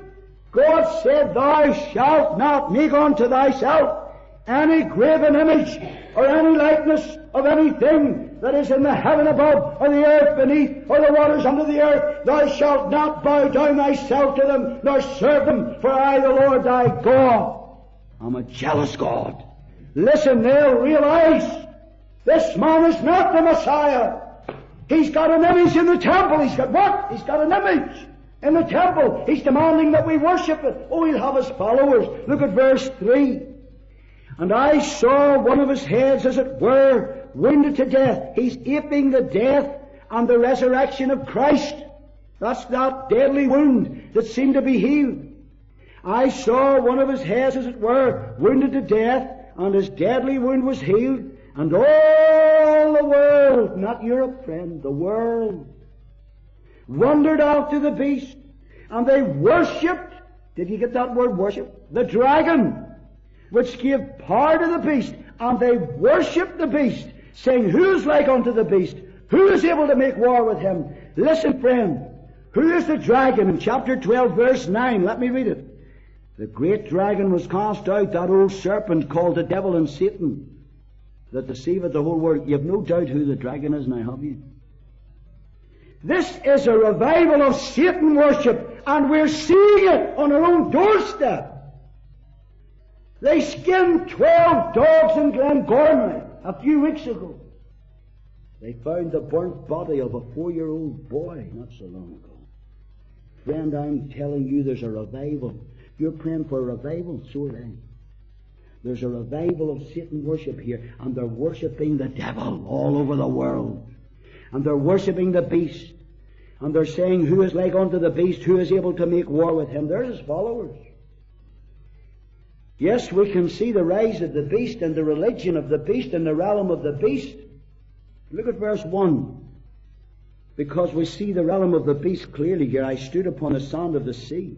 God said, Thou shalt not make unto thyself any graven image or any likeness of anything that is in the heaven above, or the earth beneath, or the waters under the earth. Thou shalt not bow down thyself to them, nor serve them, for I, the Lord thy God, am a jealous God. Listen, they'll realize this man is not the Messiah. He's got an image in the temple. He's got what? He's got an image in the temple. He's demanding that we worship it. Oh, he'll have his followers. Look at verse 3. And I saw one of his heads, as it were, wounded to death. He's aping the death and the resurrection of Christ. That's that deadly wound that seemed to be healed. I saw one of his heads, as it were, wounded to death, and his deadly wound was healed. And all the world, not Europe, friend, the world, wandered after the beast, and they worshipped, did you get that word, worship? The dragon, which gave power to the beast, and they worshipped the beast, saying, Who's like unto the beast? Who is able to make war with him? Listen, friend, who is the dragon? In chapter 12, verse 9, let me read it. The great dragon was cast out, that old serpent called the devil and Satan, that deceiveth the whole world. You have no doubt who the dragon is now, have you? This is a revival of Satan worship, and we're seeing it on our own doorstep. They skinned 12 dogs in Glengormley a few weeks ago. They found the burnt body of a 4-year-old boy not so long ago. Friend, I'm telling you, there's a revival. You're praying for a revival, so are they. There's a revival of Satan worship here, and they're worshiping the devil all over the world. And they're worshipping the beast. And they're saying, Who is like unto the beast? Who is able to make war with him? There's his followers. Yes, we can see the rise of the beast and the religion of the beast and the realm of the beast. Look at verse 1. Because we see the realm of the beast clearly here. I stood upon the sand of the sea.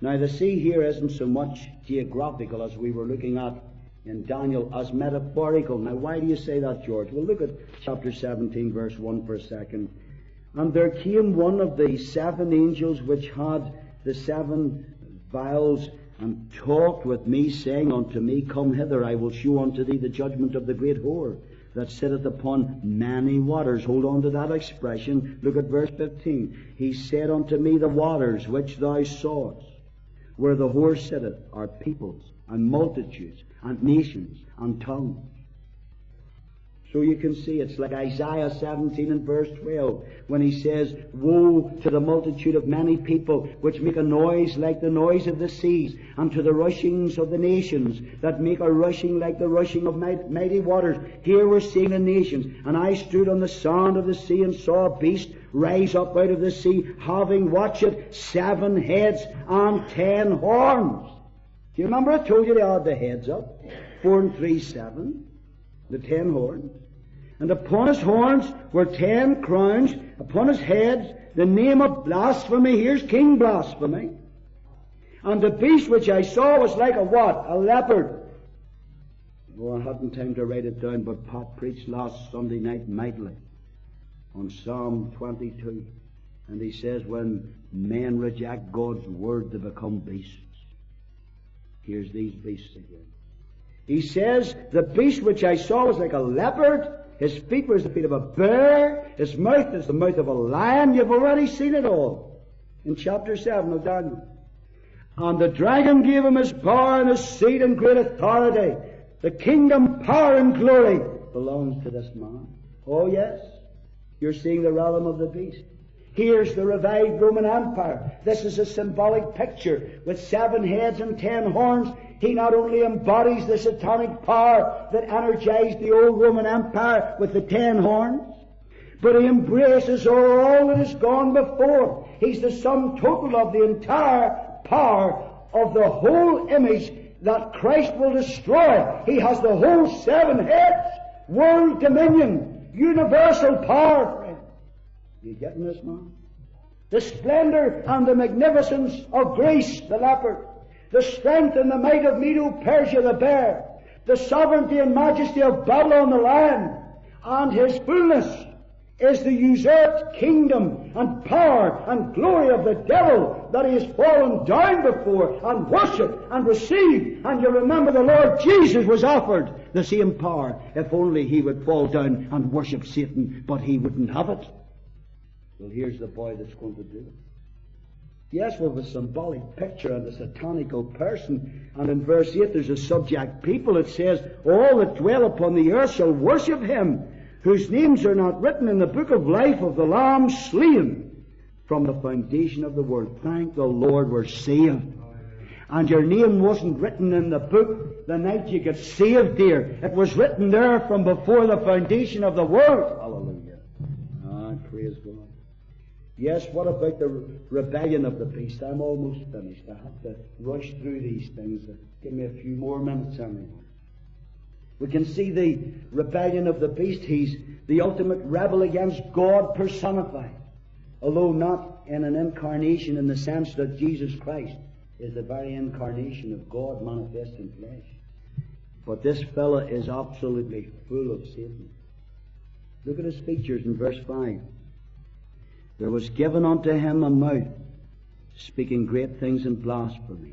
Now the sea here isn't so much geographical as we were looking at in Daniel, as metaphorical. Now why do you say that, George? Well, look at chapter 17, verse 1 for a second. And there came one of the 7 angels which had the 7 vials, and talked with me, saying unto me, Come hither, I will show unto thee the judgment of the great whore, that sitteth upon many waters. Hold on to that expression. Look at verse 15. He said unto me, The waters which thou sawest, where the whore sitteth, are peoples, and multitudes, and nations, and tongues. So you can see it's like Isaiah 17 and verse 12 when he says, "Woe to the multitude of many people which make a noise like the noise of the seas, and to the rushings of the nations that make a rushing like the rushing of mighty waters." Here we're seeing the nations. "And I stood on the sand of the sea and saw a beast rise up out of the sea, having, watch it, 7 heads and 10 horns." Do you remember I told you they had the heads up? 4 and 3, 7. The 10 horns. "And upon his horns were 10 crowns, upon his heads the name of blasphemy." Here's King Blasphemy. "And the beast which I saw was like a what? A leopard." Oh, I hadn't time to write it down, but Pat preached last Sunday night mightily on Psalm 22. And he says when men reject God's word, they become beasts. Here's these beasts again. He says, "The beast which I saw was like a leopard. His feet were as the feet of a bear. His mouth is the mouth of a lion." You've already seen it all in chapter 7 of Daniel. "And the dragon gave him his power and his seat and great authority." The kingdom, power, and glory belongs to this man. Oh yes, you're seeing the realm of the beast. Here's the revived Roman Empire. This is a symbolic picture with 7 heads and 10 horns. He not only embodies the satanic power that energized the old Roman Empire with the 10 horns, but he embraces all that has gone before. He's the sum total of the entire power of the whole image that Christ will destroy. He has the whole 7 heads, world dominion, universal power. You getting this, man? The splendor and the magnificence of Greece, the leopard. The strength and the might of Medo-Persia, the bear. The sovereignty and majesty of Babylon, the lion. And his fullness is the usurped kingdom and power and glory of the devil that he has fallen down before and worshipped and received. And you remember the Lord Jesus was offered the same power if only he would fall down and worship Satan, but he wouldn't have it. Well, here's the boy that's going to do it. Yes, with a symbolic picture and a satanical person. And in verse 8 there's a subject people. It says, "All that dwell upon the earth shall worship him, whose names are not written in the book of life of the Lamb slain from the foundation of the world." Thank the Lord we're saved. And your name wasn't written in the book the night you got saved, dear. It was written there from before the foundation of the world. Hallelujah. Ah, praise God. Yes, what about the rebellion of the beast? I'm almost finished. I have to rush through these things. Give me a few more minutes, anyway. We can see the rebellion of the beast. He's the ultimate rebel against God personified, although not in an incarnation in the sense that Jesus Christ is the very incarnation of God manifest in flesh. But this fellow is absolutely full of Satan. Look at his features in verse 5. "There was given unto him a mouth, speaking great things and blasphemies."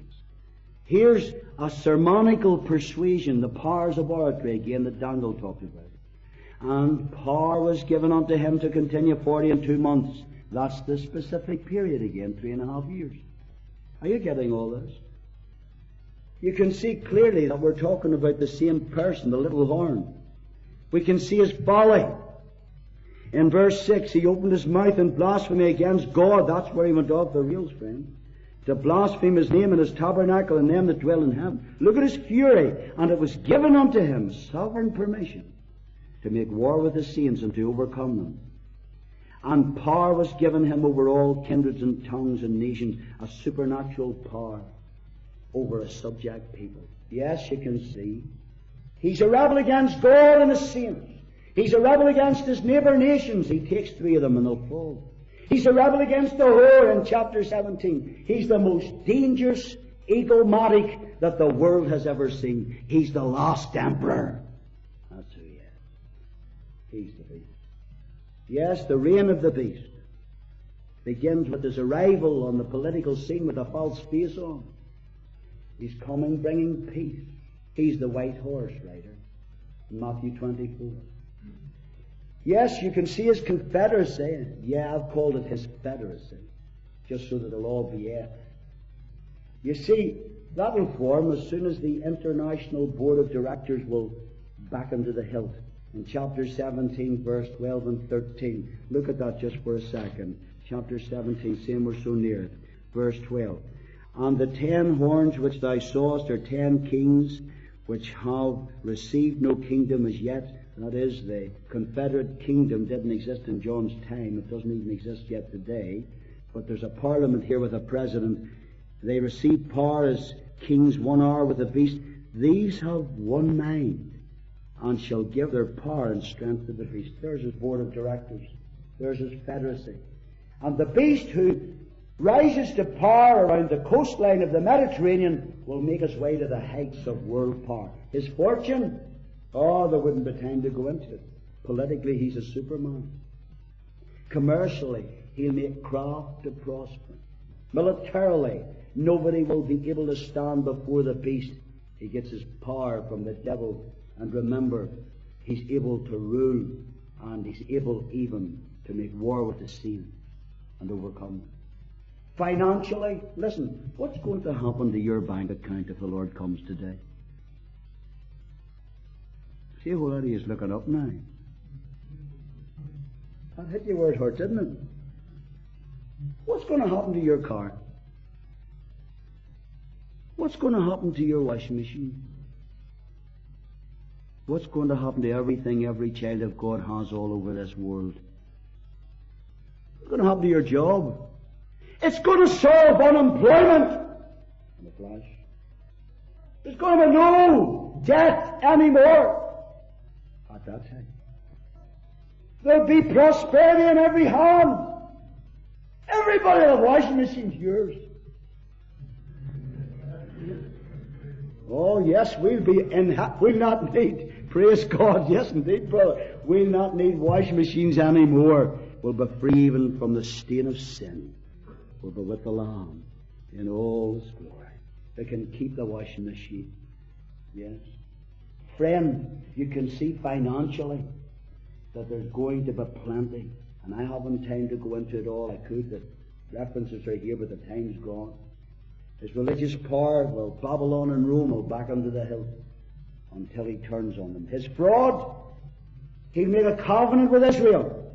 Here's a sermonical persuasion, the powers of oratory again that Daniel talked about. "And power was given unto him to continue 42 months. That's the specific period again, 3.5 years. Are you getting all this? You can see clearly that we're talking about the same person, the little horn. We can see his folly. In verse 6, he opened his mouth in blasphemy against God. That's where he went off the rails, friend. To blaspheme his name and his tabernacle and them that dwell in heaven. Look at his fury. "And it was given unto him sovereign permission to make war with the saints and to overcome them. And power was given him over all kindreds and tongues and nations," a supernatural power over a subject people. Yes, you can see. He's a rebel against God and his saints. He's a rebel against his neighbor nations. He takes 3 of them and they'll fall. He's a rebel against the whore in chapter 17. He's the most dangerous egomatic that the world has ever seen. He's the last emperor. That's who he is. He's the beast. Yes, the reign of the beast begins with his arrival on the political scene with a false face on. He's coming bringing peace. He's the white horse rider in Matthew 24. Yes, you can see his confederacy. Yeah, I've called it his federacy, just so that it'll all be it. You see, that'll form as soon as the International Board of Directors will back him to the hilt. In chapter 17, verse 12 and 13. Look at that just for a second. Chapter 17, seeing we're so near it. Verse 12. And the 10 horns which thou sawest are 10 kings, which have received no kingdom as yet. That is, the Confederate kingdom didn't exist in John's time. It doesn't even exist yet today. But there's a parliament here with a president. They receive power as kings 1 hour with the beast. These have one mind, and shall give their power and strength to the beast. There's his board of directors. There's his confederacy. And the beast who rises to power around the coastline of the Mediterranean will make his way to the heights of world power. His fortune? Oh, there wouldn't be time to go into it. Politically, he's a superman. Commercially, he'll make craft to prosper. Militarily, nobody will be able to stand before the beast. He gets his power from the devil. And remember, he's able to rule, and he's able even to make war with the saints and overcome them. Financially, listen, what's going to happen to your bank account if the Lord comes today? See how that he is looking up now. That hit you where it hurt, didn't it? What's going to happen to your car? What's going to happen to your washing machine? What's going to happen to everything every child of God has all over this world? What's going to happen to your job? It's going to solve unemployment in a flash. There's going to be no debt anymore at that time. There'll be prosperity in every hand. Everybody will have washing machines yours. Oh, yes, we'll not need, praise God, yes indeed, brother, we'll not need washing machines anymore. We'll be free even from the stain of sin. We'll be with the Lamb in all His glory. They can keep the washing machine. Yes. Friend, you can see financially that there's going to be plenty. And I haven't time to go into it all. I could. The references are here, but the time's gone. His religious power, well, Babylon and Rome will back him to the hilt until he turns on them. His fraud, he'll make a covenant with Israel.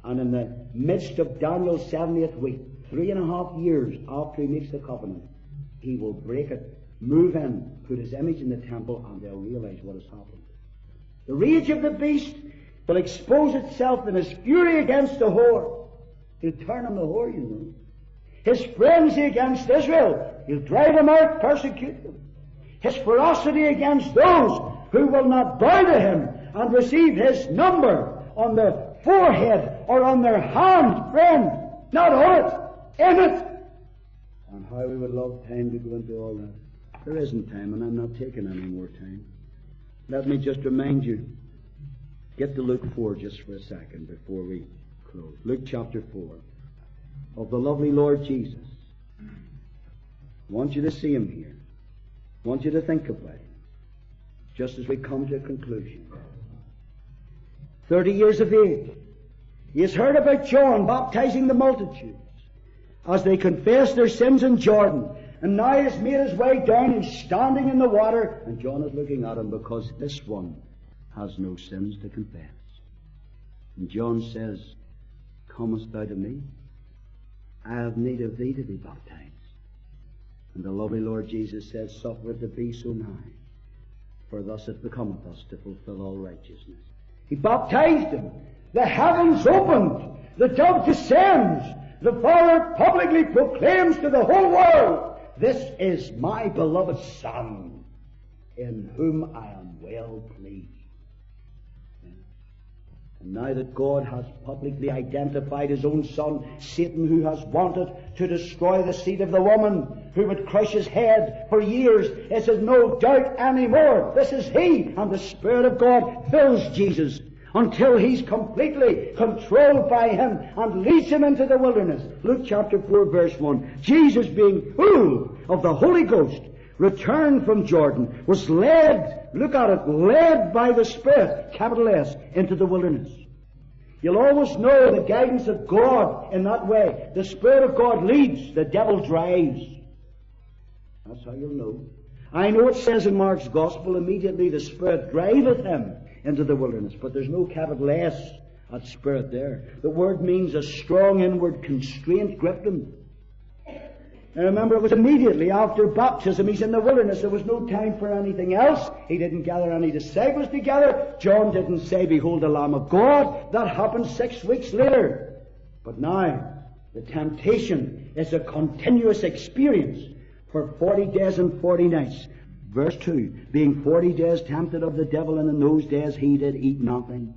And in the midst of Daniel's 70th week, 3.5 years after he makes the covenant, he will break it, move in, put his image in the temple, and they'll realize what has happened. The rage of the beast will expose itself in his fury against the whore. He'll turn on the whore, you know. His frenzy against Israel, he'll drive them out, persecute them. His ferocity against those who will not bow to him and receive his number on their forehead or on their hand, friend, not on it, in it. And how we would love time to go into all that. There isn't time, and I'm not taking any more time. Let me just remind you, get to Luke 4 just for a second before we close. Luke chapter 4. Of the lovely Lord Jesus. I want you to see him here. I want you to think about him. Just as we come to a conclusion. 30 years of age. He has heard about John baptizing the multitudes as they confess their sins in Jordan. And now he has made his way down and standing in the water. And John is looking at him because this one has no sins to confess. And John says, comest thou to me? I have need of thee to be baptized. And the lovely Lord Jesus says, suffer it to be so now, for thus it becometh us to fulfill all righteousness. He baptized him. The heavens opened. The dove descends. The Father publicly proclaims to the whole world, this is my beloved Son, in whom I am well pleased. And now that God has publicly identified His own Son, Satan, who has wanted to destroy the seed of the woman, who would crush his head for years, it is no doubt anymore. This is He, and the Spirit of God fills Jesus until He's completely controlled by Him and leads Him into the wilderness. Luke chapter 4 verse 1. Jesus, being full of the Holy Ghost, returned from Jordan, was led, look at it, led by the Spirit, capital S, into the wilderness. You'll always know the guidance of God in that way. The Spirit of God leads, the devil drives. That's how you'll know. I know it says in Mark's Gospel, immediately the Spirit driveth him into the wilderness. But there's no capital S at Spirit there. The word means a strong inward constraint gripped him. And remember, it was immediately after baptism. He's in the wilderness. There was no time for anything else. He didn't gather any disciples together. John didn't say, "Behold the Lamb of God." That happened 6 weeks later. But now, the temptation is a continuous experience for 40 days and 40 nights. Verse 2, being 40 days tempted of the devil, and in those days he did eat nothing.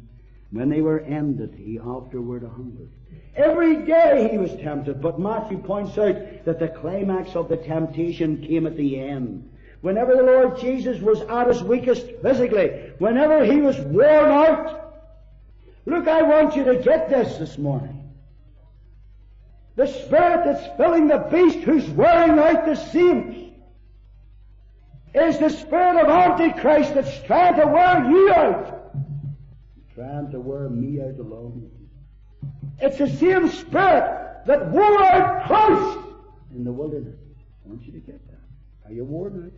When they were ended, he afterward hungered. Every day he was tempted, but Matthew points out that the climax of the temptation came at the end. Whenever the Lord Jesus was at his weakest physically, whenever he was worn out. Look, I want you to get this morning. The spirit that's filling the beast who's wearing out the saints is the spirit of Antichrist that's trying to wear you out. Trying to wear me out along with you. It's the same spirit that wore out Christ in the wilderness. I want you to get that. Are you worn out?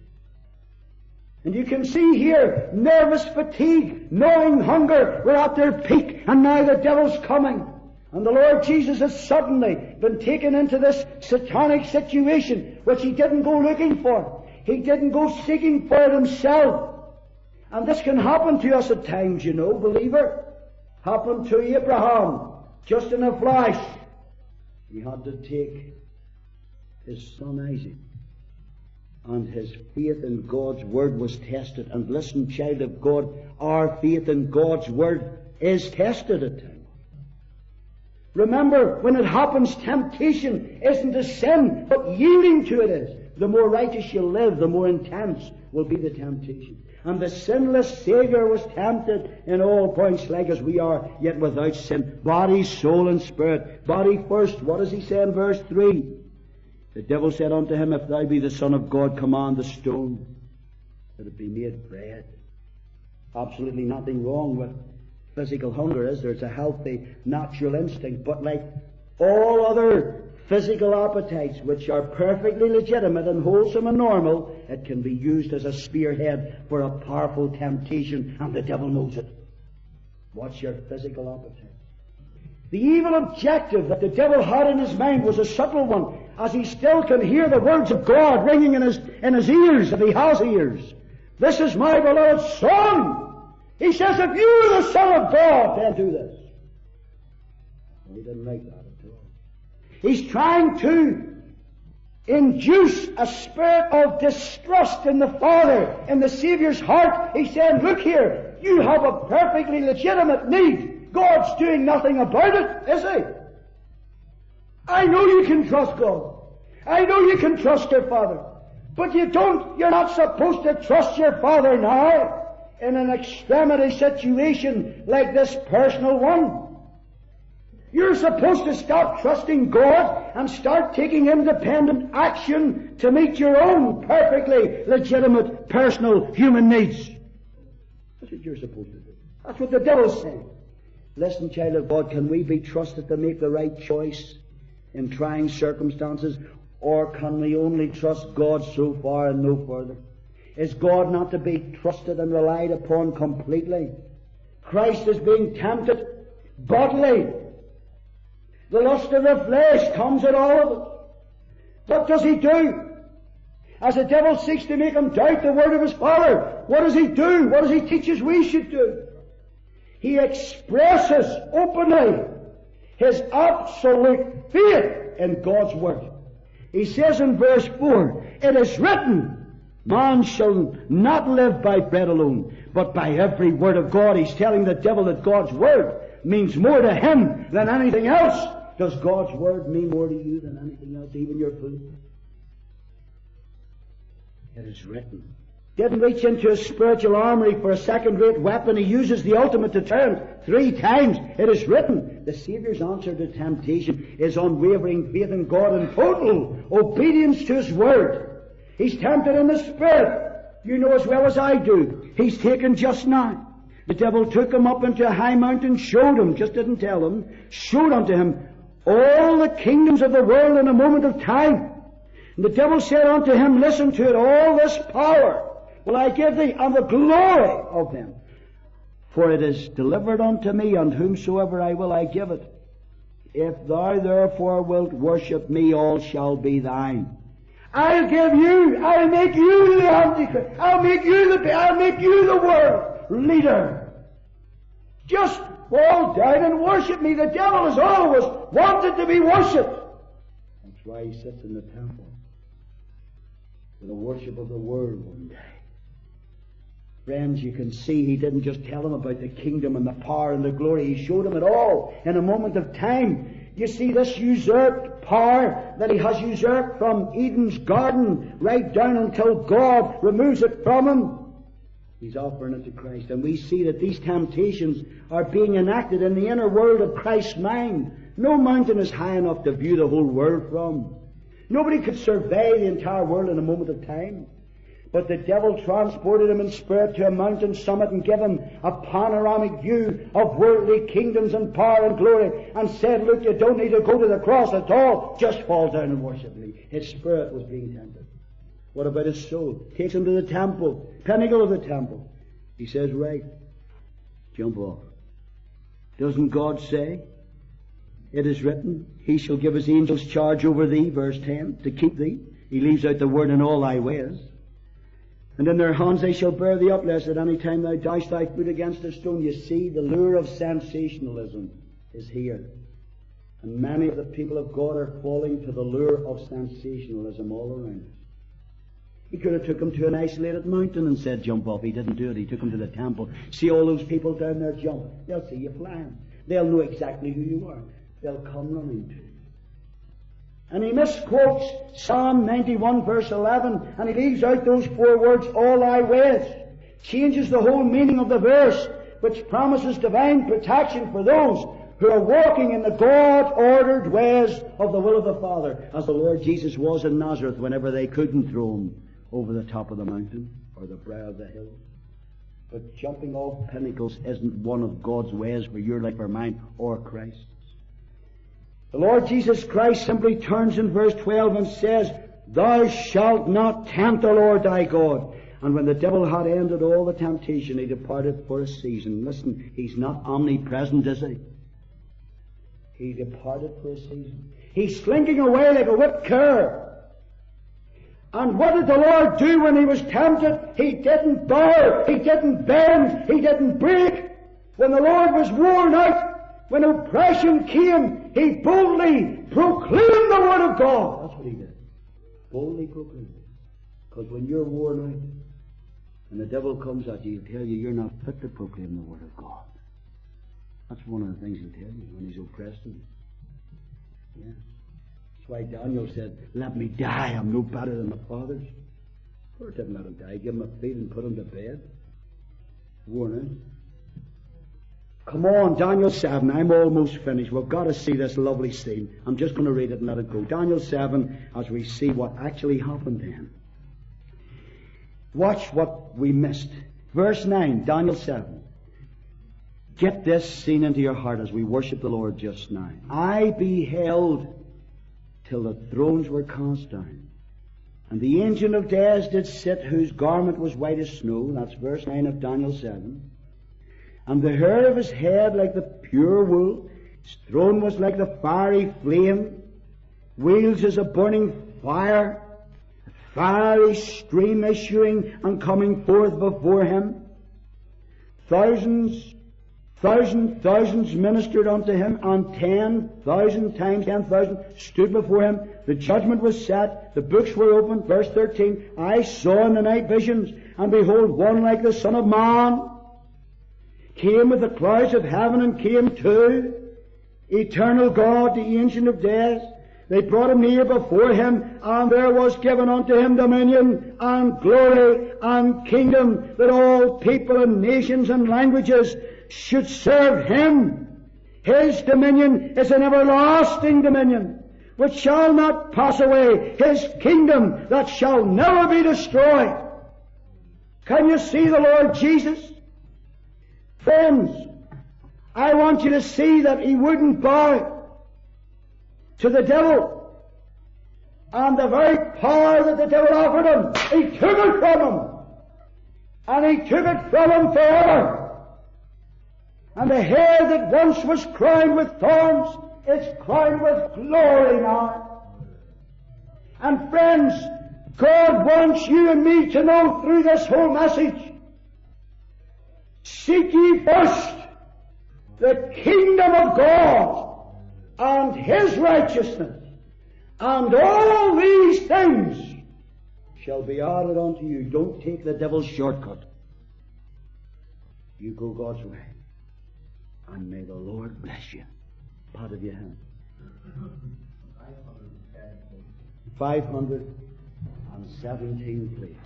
And you can see here, nervous fatigue, gnawing hunger were at their peak, and now the devil's coming. And the Lord Jesus has suddenly been taken into this satanic situation, which he didn't go looking for. He didn't go seeking for it himself. And this can happen to us at times, you know, believer. Happened to Abraham, just in a flash. He had to take his son Isaac. And his faith in God's Word was tested. And listen, child of God, our faith in God's Word is tested at times. Remember, when it happens, temptation isn't a sin, but yielding to it is. The more righteous you live, the more intense will be the temptation. And the sinless Savior was tempted in all points like as we are, yet without sin. Body, soul, and spirit. Body first. What does he say in verse 3? The devil said unto him, If thou be the Son of God, command the stone that it be made bread. Absolutely nothing wrong with physical hunger, is there? It's a healthy, natural instinct. But like all other physical appetites, which are perfectly legitimate and wholesome and normal, it can be used as a spearhead for a powerful temptation, and the devil knows it. What's your physical appetite? The evil objective that the devil had in his mind was a subtle one, as he still can hear the words of God ringing in his ears, if he has ears. This is my beloved Son. He says, if you are the Son of God, then do this. Well, he didn't like that at all. He's trying to induce a spirit of distrust in the Father, in the Savior's heart. He's saying, look here, you have a perfectly legitimate need. God's doing nothing about it, is he? I know you can trust God. I know you can trust your Father. But you're not supposed to trust your Father now in an extremity situation like this personal one. You're supposed to stop trusting God and start taking independent action to meet your own perfectly legitimate personal human needs. That's what you're supposed to do. That's what the devil's saying. Listen, child of God, can we be trusted to make the right choice in trying circumstances, or can we only trust God so far and no further? Is God not to be trusted and relied upon completely? Christ is being tempted bodily. The lust of the flesh comes at all of us. What does he do? As the devil seeks to make him doubt the word of his Father, what does he do? What does he teach us we should do? He expresses openly his absolute faith in God's Word. He says in verse 4, It is written, Man shall not live by bread alone, but by every word of God. He's telling the devil that God's Word means more to him than anything else. Does God's Word mean more to you than anything else, even your food? It is written. Didn't reach into his spiritual armory for a second-rate weapon. He uses the ultimate deterrent 3 times. It is written. The Savior's answer to temptation is unwavering faith in God and total obedience to His Word. He's tempted in the Spirit. You know as well as I do. He's taken just now. The devil took him up into a high mountain, showed him, just didn't tell him, showed unto him all the kingdoms of the world in a moment of time. And the devil said unto him, Listen to it, all this power will I give thee, and the glory of them. For it is delivered unto me, and whomsoever I will I give it. If thou therefore wilt worship me, all shall be thine. I'll make you the Antichrist. I'll make you the world leader. Just fall down and worship me. The devil has always wanted to be worshipped. That's why he sits in the temple for the worship of the world one day. Friends, you can see he didn't just tell them about the kingdom and the power and the glory. He showed them it all in a moment of time. You see this usurped power that he has usurped from Eden's garden right down until God removes it from him. He's offering it to Christ. And we see that these temptations are being enacted in the inner world of Christ's mind. No mountain is high enough to view the whole world from. Nobody could survey the entire world in a moment of time. But the devil transported him in spirit to a mountain summit and gave him a panoramic view of worldly kingdoms and power and glory, and said, look, you don't need to go to the cross at all. Just fall down and worship me. His spirit was being tempted. What about his soul? Takes him to the temple, pinnacle of the temple. He says, right, jump off. Doesn't God say, it is written, he shall give his angels charge over thee, verse 10, to keep thee. He leaves out the word in all thy ways. And in their hands they shall bear thee up, lest at any time thou dash thy foot against a stone. You see, the lure of sensationalism is here. And many of the people of God are falling to the lure of sensationalism all around us. He could have took them to an isolated mountain and said, jump off. He didn't do it. He took them to the temple. See all those people down there jumping. They'll see you flying. They'll know exactly who you are. They'll come running to you. And he misquotes Psalm 91 verse 11, and he leaves out those 4 words, all thy ways. Changes the whole meaning of the verse, which promises divine protection for those who are walking in the God-ordered ways of the will of the Father, as the Lord Jesus was in Nazareth whenever they couldn't throw him over the top of the mountain or the brow of the hill. But jumping off pinnacles isn't one of God's ways for your life or mine or Christ's. The Lord Jesus Christ simply turns in verse 12 and says, thou shalt not tempt the Lord thy God. And when the devil had ended all the temptation, he departed for a season. Listen, he's not omnipresent, is he? He departed for a season. He's slinking away like a whipped cur. And what did the Lord do when he was tempted? He didn't bow, he didn't bend, he didn't break. When the Lord was worn out, when oppression came, he boldly proclaimed the Word of God. That's what he did. Boldly proclaimed it. Because when you're worn out, and the devil comes at you, he'll tell you you're not fit to proclaim the Word of God. That's one of the things he'll tell you when he's oppressed you. Yeah. That's why Daniel said, let me die, I'm no better than my fathers. Lord didn't let him die. Give him a feed and put him to bed. Worn out. Come on, Daniel 7. I'm almost finished. We've got to see this lovely scene. I'm just going to read it and let it go. Daniel 7, as we see what actually happened then. Watch what we missed. Verse 9, Daniel 7. Get this scene into your heart as we worship the Lord just now. I beheld till the thrones were cast down, and the Ancient of Days did sit, whose garment was white as snow. That's verse 9 of Daniel 7. And the hair of his head like the pure wool, his throne was like the fiery flame, wheels as a burning fire, a fiery stream issuing and coming forth before him. Thousands ministered unto him, and 10,000 times 10,000 stood before him. The judgment was set, the books were opened. Verse 13, I saw in the night visions, and behold, one like the Son of Man came with the clouds of heaven, and came to eternal God, the Ancient of Days. They brought him near before him, and there was given unto him dominion and glory and kingdom, that all people and nations and languages should serve him. His dominion is an everlasting dominion, which shall not pass away, his kingdom that shall never be destroyed. Can you see the Lord Jesus? Friends, I want you to see that he wouldn't bow to the devil. And the very power that the devil offered him, he took it from him. And he took it from him forever. And the hair that once was crowned with thorns is crowned with glory now. And friends, God wants you and me to know through this whole message, seek ye first the kingdom of God and His righteousness, and all these things shall be added unto you. Don't take the devil's shortcut. You go God's way. And may the Lord bless you. Part of your hand. 517, please.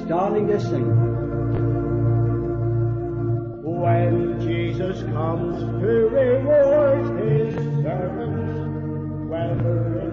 Starting to sing. When Jesus comes to reward His servants, whether